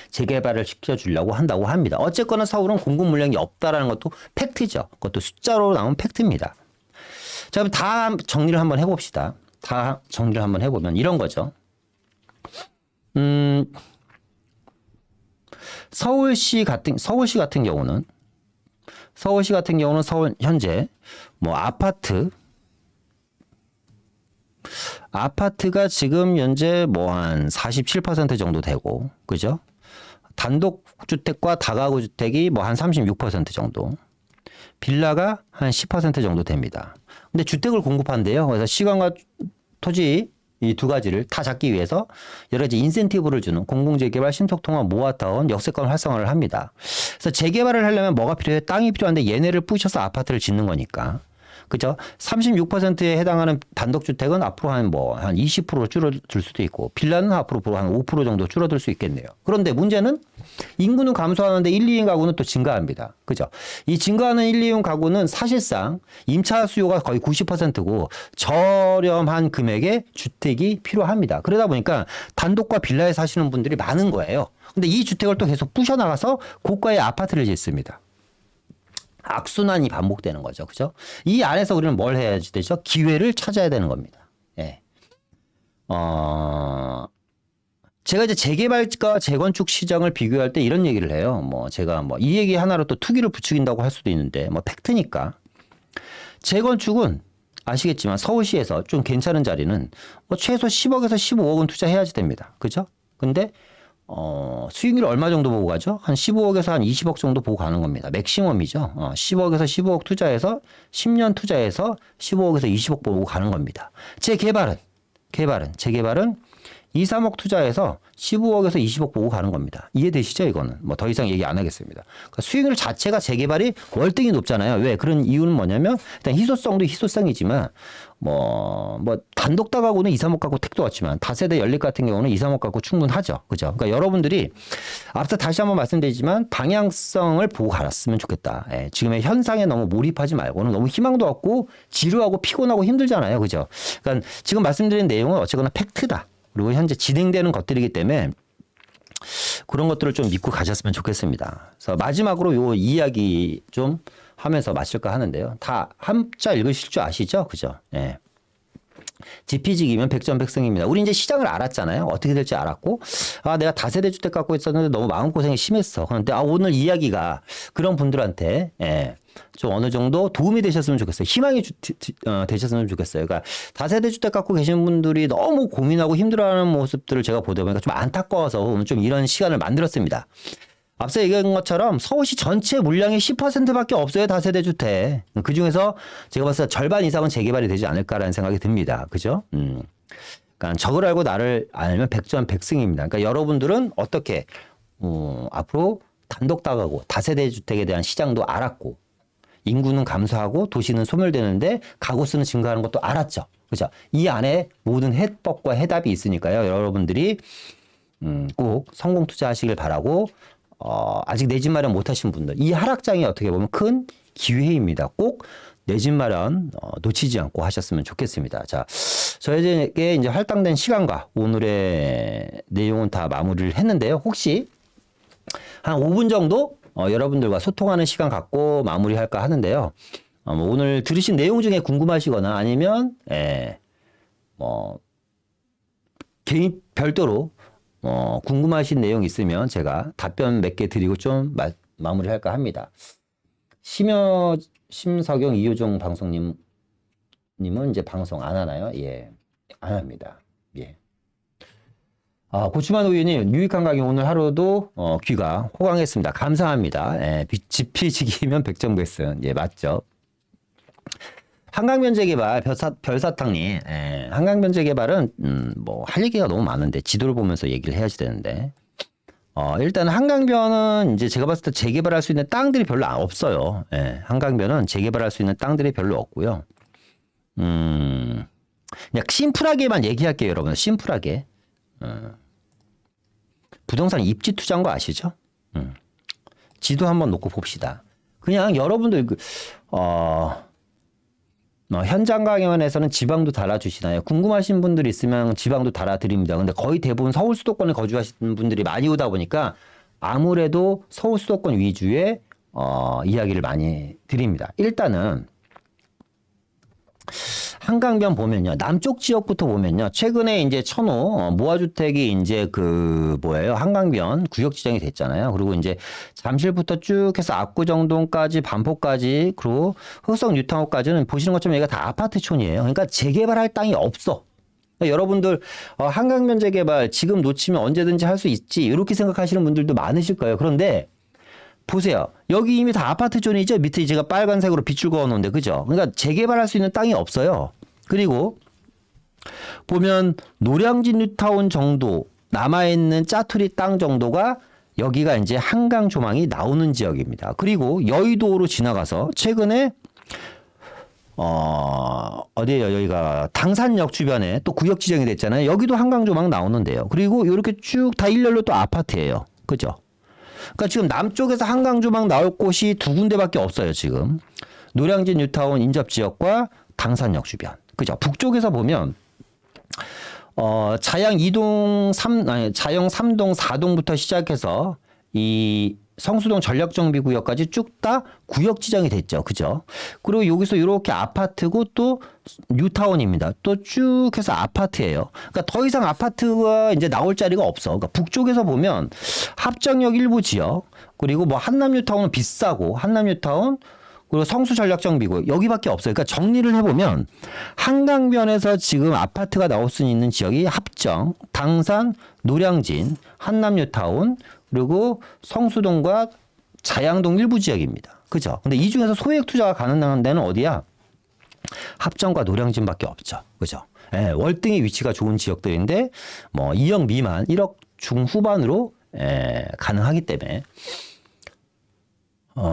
재개발을 시켜주려고 한다고 합니다. 어쨌거나 서울은 공급 물량이 없다라는 것도 팩트죠. 그것도 숫자로 나온 팩트입니다. 자, 그럼 다 정리를 한번 해봅시다. 다 정리를 한번 해보면 이런 거죠. 서울시 같은 경우는 서울 현재 뭐 아파트가 지금 현재 뭐 한 47% 정도 되고, 그죠? 단독주택과 다가구 주택이 뭐 한 36% 정도. 빌라가 한 10% 정도 됩니다. 근데 주택을 공급한대요. 그래서 시간과 토지 이 두 가지를 다 잡기 위해서 여러 가지 인센티브를 주는 공공재개발 신속통합 모아타운 역세권 활성화를 합니다. 그래서 재개발을 하려면 뭐가 필요해? 땅이 필요한데 얘네를 부셔서 아파트를 짓는 거니까. 그죠? 36%에 해당하는 단독주택은 앞으로 한 20% 줄어들 수도 있고, 빌라는 앞으로 한 5% 정도 줄어들 수 있겠네요. 그런데 문제는 인구는 감소하는데 1, 2인 가구는 또 증가합니다. 그죠? 이 증가하는 1, 2인 가구는 사실상 임차 수요가 거의 90%고 저렴한 금액의 주택이 필요합니다. 그러다 보니까 단독과 빌라에 사시는 분들이 많은 거예요. 근데 이 주택을 또 계속 부셔나가서 고가의 아파트를 짓습니다. 악순환이 반복되는 거죠. 그죠? 이 안에서 우리는 뭘 해야지 되죠? 기회를 찾아야 되는 겁니다. 예. 제가 이제 재개발과 재건축 시장을 비교할 때 이런 얘기를 해요. 제가 이 얘기 하나로 또 투기를 부추긴다고 할 수도 있는데, 팩트니까. 재건축은 아시겠지만 서울시에서 좀 괜찮은 자리는 최소 10억에서 15억은 투자해야지 됩니다. 그죠? 근데 수익률 얼마 정도 보고 가죠? 한 15억에서 한 20억 정도 보고 가는 겁니다. 맥시멈이죠. 10억에서 15억 투자해서 10년 투자해서 15억에서 20억 보고 가는 겁니다. 재개발은 2, 3억 투자해서 15억에서 20억 보고 가는 겁니다. 이해되시죠? 이거는 더 이상 얘기 안 하겠습니다. 그러니까 수익률 자체가 재개발이 월등히 높잖아요. 왜? 그런 이유는 뭐냐면 일단 희소성도 희소성이지만 단독 다가구는 2, 3억 갖고 택도 없지만 다세대 연립 같은 경우는 2, 3억 갖고 충분하죠. 그죠? 그러니까 여러분들이 앞서 다시 한번 말씀드리지만 방향성을 보고 갈았으면 좋겠다. 지금의 현상에 너무 몰입하지 말고는 너무 희망도 없고 지루하고 피곤하고 힘들잖아요. 그죠? 그러니까 지금 말씀드린 내용은 어쨌거나 팩트다. 그리고 현재 진행되는 것들이기 때문에 그런 것들을 좀 믿고 가셨으면 좋겠습니다. 그래서 마지막으로 요 이야기 좀 하면서 마칠까 하는데요. 다 한자 읽으실 줄 아시죠? 그죠? 예. 지피지기면 백전백승입니다. 우리 이제 시장을 알았잖아요. 어떻게 될지 알았고, 내가 다세대 주택 갖고 있었는데 너무 마음고생이 심했어. 그런데 오늘 이야기가 그런 분들한테 좀 어느 정도 도움이 되셨으면 좋겠어요. 희망이 되셨으면 좋겠어요. 그러니까 다세대 주택 갖고 계신 분들이 너무 고민하고 힘들어하는 모습들을 제가 보다 보니까 좀 안타까워서 오늘 좀 이런 시간을 만들었습니다. 앞서 얘기한 것처럼 서울시 전체 물량의 10%밖에 없어요. 다세대 주택. 그중에서 제가 봤을 때 절반 이상은 재개발이 되지 않을까라는 생각이 듭니다. 그죠? 그러니까 적을 알고 나를 알면 백전백승입니다. 그러니까 여러분들은 어떻게 앞으로 단독 다가구, 다세대 주택에 대한 시장도 알았고, 인구는 감소하고 도시는 소멸되는데 가구 수는 증가하는 것도 알았죠. 그죠? 이 안에 모든 해법과 해답이 있으니까요. 여러분들이 꼭 성공 투자하시길 바라고, 아직 내 집 마련 못 하신 분들, 이 하락장이 어떻게 보면 큰 기회입니다. 꼭 내 집 마련 놓치지 않고 하셨으면 좋겠습니다. 자, 저에게 이제 할당된 시간과 오늘의 내용은 다 마무리를 했는데요. 혹시 한 5분 정도 여러분들과 소통하는 시간 갖고 마무리할까 하는데요. 뭐 오늘 들으신 내용 중에 궁금하시거나 아니면 뭐 개인 별도로 궁금하신 내용 있으면 제가 답변 몇 개 드리고 좀 마무리할까 합니다. 심석영 이효종 방송님은 이제 방송 안 하나요? 예, 안 합니다. 예. 고추만 우유님, 유익한 강의 오늘 하루도 귀가 호강했습니다. 감사합니다. 예, 지피지기면 백점백승. 예, 맞죠. 한강변제개발 별사탕님, 예, 한강변제개발은 뭐 할 얘기가 너무 많은데 지도를 보면서 얘기를 해야지 되는데, 일단 한강변은 이제 제가 봤을 때 재개발할 수 있는 땅들이 별로 없어요. 예, 한강변은 재개발할 수 있는 땅들이 별로 없고요. 그냥 심플하게만 얘기할게요, 여러분. 심플하게. 부동산 입지 투자한 거 아시죠? 지도 한번 놓고 봅시다. 그냥 여러분들 현장 강연에서는 지방도 달아주시나요? 궁금하신 분들 있으면 지방도 달아드립니다. 근데 거의 대부분 서울 수도권에 거주하시는 분들이 많이 오다 보니까 아무래도 서울 수도권 위주의 이야기를 많이 드립니다. 일단은 한강변 보면요. 남쪽 지역부터 보면요. 최근에 이제 천호 모아주택이 이제 한강변 구역 지정이 됐잖아요. 그리고 이제 잠실부터 쭉 해서 압구정동까지 반포까지 그리고 흑성 뉴타운까지는 보시는 것처럼 여기가 다 아파트촌이에요. 그러니까 재개발할 땅이 없어. 그러니까 여러분들 한강변 재개발 지금 놓치면 언제든지 할 수 있지 이렇게 생각하시는 분들도 많으실 거예요. 그런데 보세요. 여기 이미 다 아파트존이죠. 밑에 제가 빨간색으로 빗줄 그어놓은데, 그죠? 그러니까 재개발할 수 있는 땅이 없어요. 그리고 보면 노량진 뉴타운 정도 남아있는 짜투리 땅 정도가 여기가 이제 한강 조망이 나오는 지역입니다. 그리고 여의도로 지나가서 최근에 어디에요? 여기가 당산역 주변에 또 구역 지정이 됐잖아요. 여기도 한강 조망 나오는데요. 그리고 이렇게 쭉 다 일렬로 또 아파트예요. 그죠? 그러니까 지금 남쪽에서 한강 조망 나올 곳이 두 군데밖에 없어요, 지금. 노량진 뉴타운 인접 지역과 당산역 주변. 그죠? 북쪽에서 보면 자양 3동, 4동부터 시작해서 이 성수동 전략정비구역까지 쭉 다 구역 지정이 됐죠. 그죠? 그리고 여기서 이렇게 아파트고 또 뉴타운입니다. 또 쭉 해서 아파트예요. 그러니까 더 이상 아파트가 이제 나올 자리가 없어. 그러니까 북쪽에서 보면 합정역 일부 지역, 그리고 뭐 한남뉴타운은 비싸고 한남뉴타운 그리고 성수 전략정비구역 여기밖에 없어요. 그러니까 정리를 해보면 한강변에서 지금 아파트가 나올 수 있는 지역이 합정, 당산, 노량진, 한남뉴타운 그리고 성수동과 자양동 일부 지역입니다. 그죠? 근데 이 중에서 소액 투자가 가능한 데는 어디야? 합정과 노량진밖에 없죠. 그죠? 예, 월등히 위치가 좋은 지역들인데 뭐 2억 미만, 1억 중후반으로 가능하기 때문에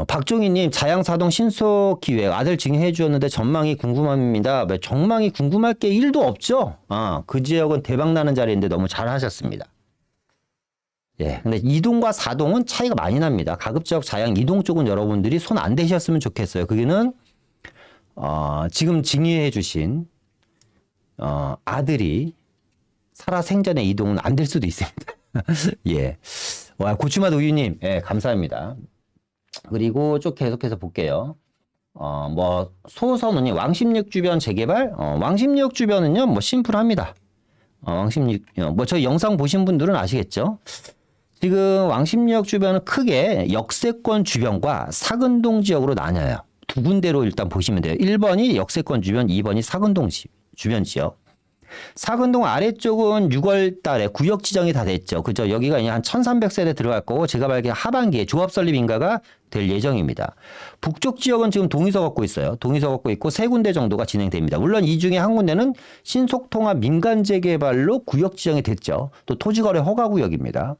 박종희님 자양사동 신속기획 아들 증여해 주었는데 전망이 궁금합니다. 전망이 궁금할 게 1도 없죠. 그 지역은 대박나는 자리인데 너무 잘하셨습니다. 예, 근데 2동과 4동은 차이가 많이 납니다. 가급적 자양 2동 쪽은 여러분들이 손 안 대셨으면 좋겠어요. 거기는 지금 증여해 주신 아들이 살아생전에 2동은 안 될 수도 있습니다. 예, 와 고추맛 우유님, 예, 감사합니다. 그리고 쭉 계속해서 볼게요. 뭐 소선우님 왕십리역 주변 재개발, 왕십리역 주변은요 뭐 심플합니다. 왕십리역 뭐 저희 영상 보신 분들은 아시겠죠? 지금 왕십리역 주변은 크게 역세권 주변과 사근동 지역으로 나뉘어요. 두 군데로 일단 보시면 돼요. 1번이 역세권 주변, 2번이 사근동 주변 지역. 사근동 아래쪽은 6월 달에 구역 지정이 다 됐죠. 그죠? 여기가 그냥 한 1300세대 들어갈 거고 제가 발견 하반기에 조합 설립 인가가 될 예정입니다. 북쪽 지역은 지금 동의서 갖고 있어요. 동의서 갖고 있고 세 군데 정도가 진행됩니다. 물론 이 중에 한 군데는 신속통합 민간 재개발로 구역 지정이 됐죠. 또 토지거래 허가 구역입니다.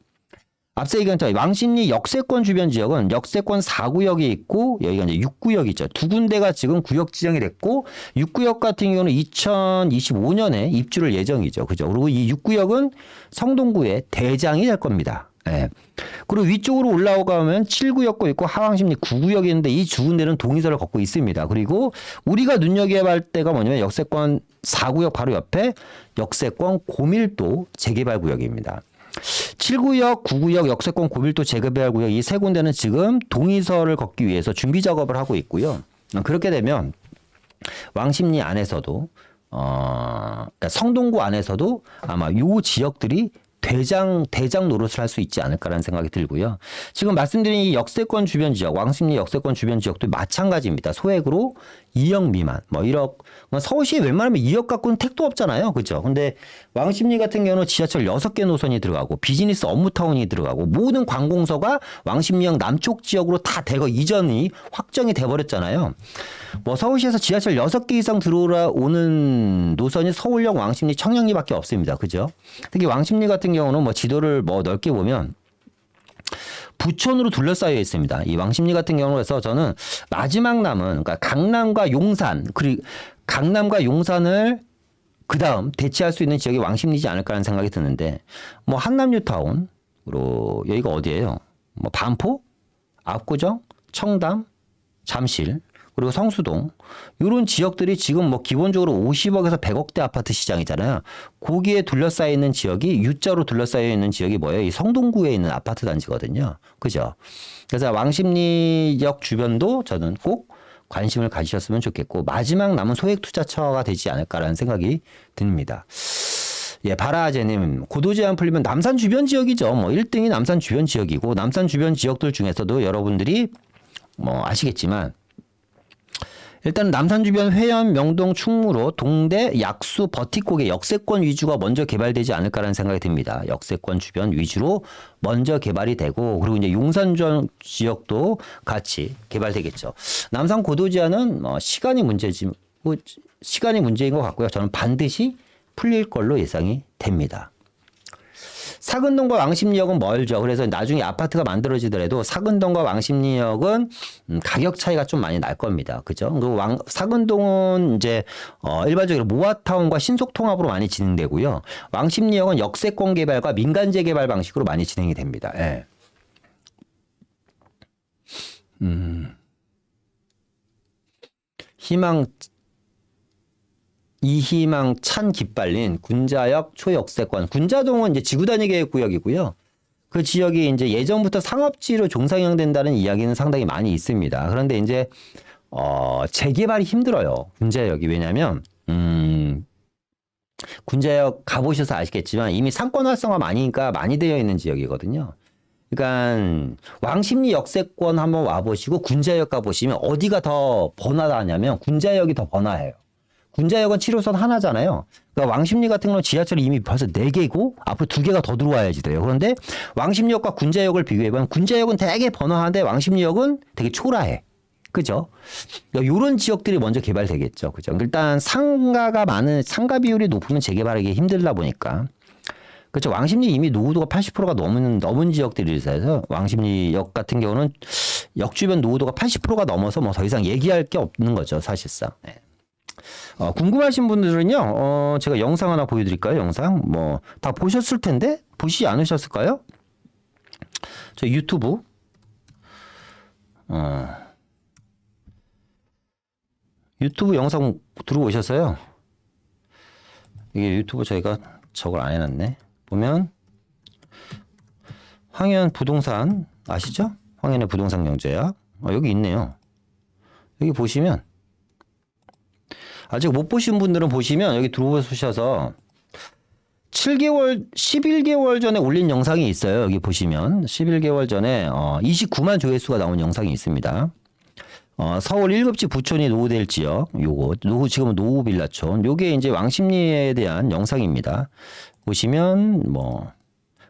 앞서 얘기한 왕십리 역세권 주변 지역은 역세권 4구역이 있고 여기가 이제 6구역이 있죠. 두 군데가 지금 구역 지정이 됐고 6구역 같은 경우는 2025년에 입주를 예정이죠. 그죠? 그리고 이 6구역은 성동구의 대장이 될 겁니다. 예. 그리고 위쪽으로 올라가면 7구역도 있고 하왕십리 9구역이 있는데 이 두 군데는 동의서를 갖고 있습니다. 그리고 우리가 눈여겨야 할 때가 뭐냐면 역세권 4구역 바로 옆에 역세권 고밀도 재개발 구역입니다. 7구역, 9구역, 역세권 고밀도 재개발 구역 이 세 군데는 지금 동의서를 걷기 위해서 준비 작업을 하고 있고요. 그렇게 되면 왕십리 안에서도 그러니까 성동구 안에서도 아마 요 지역들이 대장 노릇을 할 수 있지 않을까라는 생각이 들고요. 지금 말씀드린 이 역세권 주변 지역, 왕십리 역세권 주변 지역도 마찬가지입니다. 소액으로 2억 미만, 뭐 1억, 서울시에 웬만하면 2억 갖고는 택도 없잖아요. 그죠? 근데 왕십리 같은 경우는 지하철 6개 노선이 들어가고 비즈니스 업무타운이 들어가고 모든 관공서가 왕십리역 남쪽 지역으로 다 대거 이전이 확정이 돼버렸잖아요. 뭐 서울시에서 지하철 6개 이상 들어오는 노선이 서울역, 왕십리, 청량리밖에 없습니다. 그죠? 특히 왕십리 같은 경우는 뭐 지도를 뭐 넓게 보면 부촌으로 둘러싸여 있습니다. 이 왕십리 같은 경우에서 저는 마지막 남은 그러니까 강남과 용산 그리고 강남과 용산을 그 다음 대체할 수 있는 지역이 왕십리지 않을까라는 생각이 드는데 뭐 한남뉴타운으로 여기가 어디예요? 뭐 반포, 압구정, 청담, 잠실 그리고 성수동 이런 지역들이 지금 뭐 기본적으로 50억에서 100억대 아파트 시장이잖아요. 거기에 둘러싸여 있는 지역이 U자로 둘러싸여 있는 지역이 뭐예요? 이 성동구에 있는 아파트 단지거든요. 그죠? 그래서 왕십리역 주변도 저는 꼭 관심을 가지셨으면 좋겠고 마지막 남은 소액 투자처가 되지 않을까라는 생각이 듭니다. 예, 바라제님 고도 제한 풀리면 남산 주변 지역이죠. 뭐 1등이 남산 주변 지역이고 남산 주변 지역들 중에서도 여러분들이 뭐 아시겠지만 일단 남산 주변 회원, 명동, 충무로, 동대, 약수, 버티콕의 역세권 위주가 먼저 개발되지 않을까라는 생각이 듭니다. 역세권 주변 위주로 먼저 개발이 되고 그리고 이제 용산 지역도 같이 개발되겠죠. 남산 고도 제한은 시간이 문제인 것 같고요. 저는 반드시 풀릴 걸로 예상이 됩니다. 사근동과 왕십리역은 멀죠. 그래서 나중에 아파트가 만들어지더라도 사근동과 왕십리역은 가격 차이가 좀 많이 날 겁니다. 그죠? 그리고 사근동은 이제 일반적으로 모아타운과 신속통합으로 많이 진행되고요. 왕십리역은 역세권 개발과 민간재 개발 방식으로 많이 진행이 됩니다. 예. 이희망 찬 깃발린 군자역 초역세권. 군자동은 이제 지구단위 계획구역이고요. 그 지역이 이제 예전부터 상업지로 종상형된다는 이야기는 상당히 많이 있습니다. 그런데 이제 재개발이 힘들어요. 군자역이. 왜냐면 군자역 가보셔서 아시겠지만 이미 상권 활성화 많이 되어 있는 지역이거든요. 그러니까 왕십리 역세권 한번 와보시고 군자역 가보시면 어디가 더 번화하냐면 군자역이 더 번화해요. 군자역은 7호선 하나잖아요. 그러니까 왕십리 같은 경우는 지하철이 이미 벌써 4개고 앞으로 2개가 더 들어와야지 돼요. 그런데 왕십리역과 군자역을 비교해보면 군자역은 되게 번화한데 왕십리역은 되게 초라해. 그죠? 그러니까 이런 지역들이 먼저 개발되겠죠. 그죠? 일단 상가 비율이 높으면 재개발하기 힘들다 보니까. 그렇죠. 왕십리 이미 노후도가 80%가 넘은 지역들이라서 왕십리역 같은 경우는 역 주변 노후도가 80%가 넘어서 뭐 더 이상 얘기할 게 없는 거죠. 사실상. 네. 궁금하신 분들은요, 제가 영상 하나 보여드릴까요? 영상 뭐 다 보셨을 텐데 보시지 않으셨을까요? 저 유튜브 유튜브 영상 들어오셨어요? 이게 유튜브 저희가 저걸 안 해놨네. 보면 황현 부동산 아시죠? 황현의 부동산 경제학 여기 있네요. 여기 보시면 아직 못 보신 분들은 보시면 여기 들어오셔서 11개월 전에 올린 영상이 있어요. 여기 보시면 11개월 전에 29만 조회수가 나온 영상이 있습니다. 서울 1급지 부촌이 노후될 지역, 지금은 노후 빌라촌. 요게 이제 왕십리에 대한 영상입니다. 보시면 뭐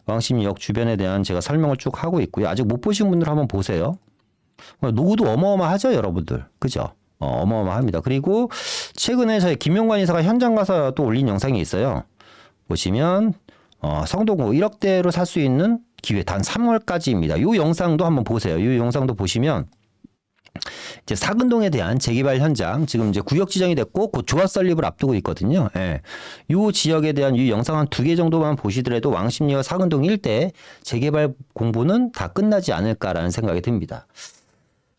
왕십리역 주변에 대한 제가 설명을 쭉 하고 있고요. 아직 못 보신 분들 한번 보세요. 노후도 어마어마하죠, 여러분들. 그죠? 어마어마합니다. 그리고 최근에 저희 김용관 이사가 현장 가서 또 올린 영상이 있어요. 보시면 성동구 1억대로 살 수 있는 기회 단 3월까지입니다. 이 영상도 한번 보세요. 이 영상도 보시면 이제 사근동에 대한 재개발 현장 지금 이제 구역 지정이 됐고 곧 조합 설립을 앞두고 있거든요. 예. 이 지역에 대한 이 영상 한 2개 정도만 보시더라도 왕십리와 사근동 일대 재개발 공부는 다 끝나지 않을까라는 생각이 듭니다.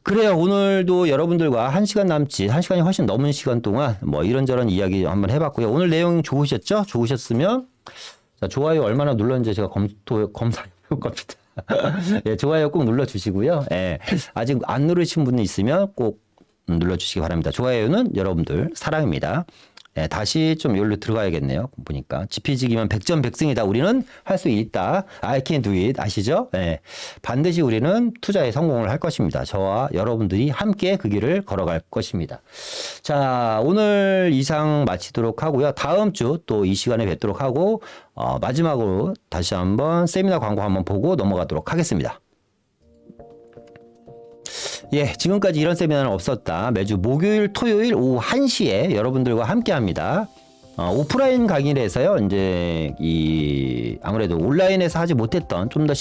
그래요. 오늘도 여러분들과 1시간 남짓, 1시간이 훨씬 넘은 시간 동안 뭐 이런저런 이야기 한번 해봤고요. 오늘 내용 좋으셨죠? 좋으셨으면 자, 좋아요 얼마나 눌렀는지 제가 검사해 볼 겁니다. 예, 좋아요 꼭 눌러주시고요. 예, 아직 안 누르신 분이 있으면 꼭 눌러주시기 바랍니다. 좋아요는 여러분들 사랑입니다. 예, 다시 좀 여기로 들어가야겠네요. 보니까 지피지기면 100점 100승이다. 우리는 할 수 있다. I can do it. 아시죠? 예, 반드시 우리는 투자에 성공을 할 것입니다. 저와 여러분들이 함께 그 길을 걸어갈 것입니다. 자, 오늘 이상 마치도록 하고요. 다음 주 또 이 시간에 뵙도록 하고 마지막으로 다시 한번 세미나 광고 한번 보고 넘어가도록 하겠습니다. 예, 지금까지 이런 세미나는 없었다. 매주 목요일, 토요일 오후 1시에 여러분들과 함께 합니다. 오프라인 강의에서요, 이제, 아무래도 온라인에서 하지 못했던 좀 더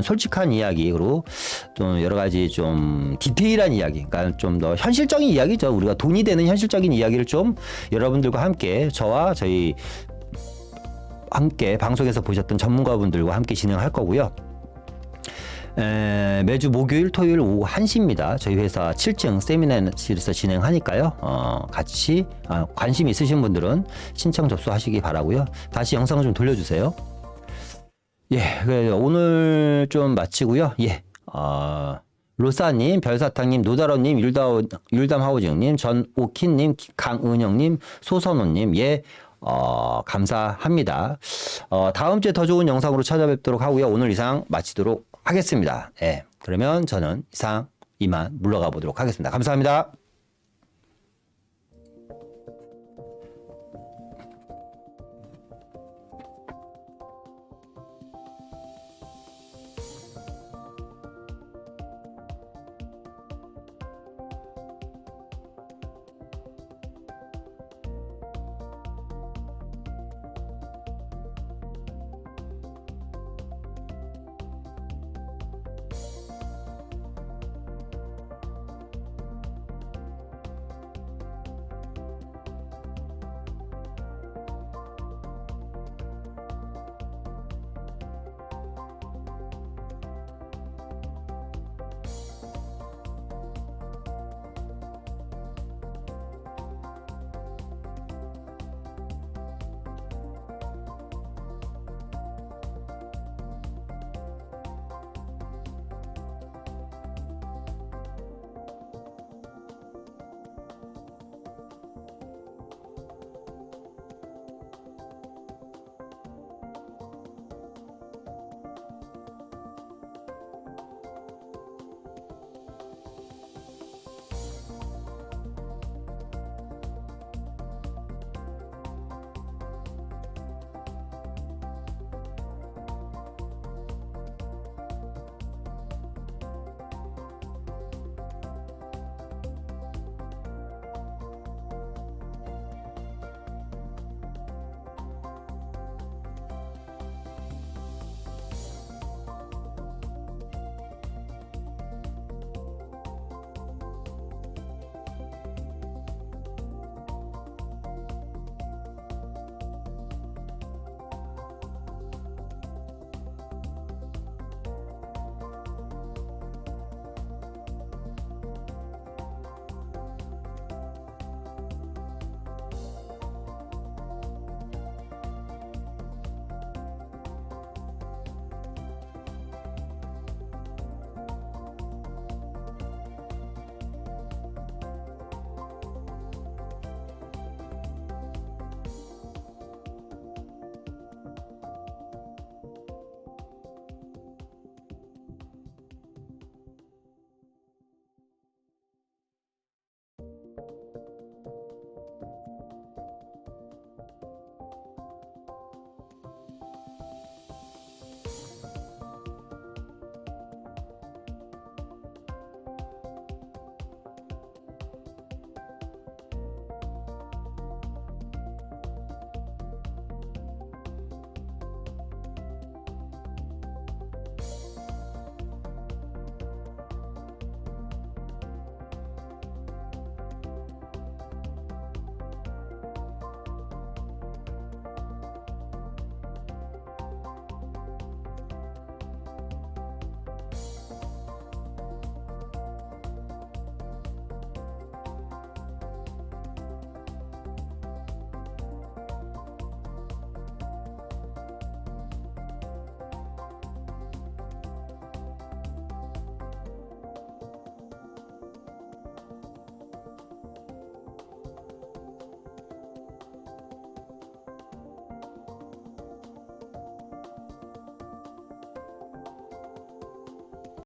솔직한 이야기로 좀 여러 가지 좀 디테일한 이야기, 그러니까 좀 더 현실적인 이야기죠. 우리가 돈이 되는 현실적인 이야기를 좀 여러분들과 함께 저와 저희 함께 방송에서 보셨던 전문가분들과 함께 진행할 거고요. 매주 목요일, 토요일 오후 1시입니다. 저희 회사 7층 세미나실에서 진행하니까요. 같이 관심 있으신 분들은 신청 접수하시기 바라고요. 다시 영상을 좀 돌려주세요. 예, 오늘 좀 마치고요. 예, 로사님, 별사탕님, 노다로님, 율담하우징님, 전오킨님, 강은영님, 소선호님, 예, 감사합니다. 다음 주에 더 좋은 영상으로 찾아뵙도록 하고요. 오늘 이상 마치도록 하겠습니다. 예, 그러면 저는 이만 물러가 보도록 하겠습니다. 감사합니다.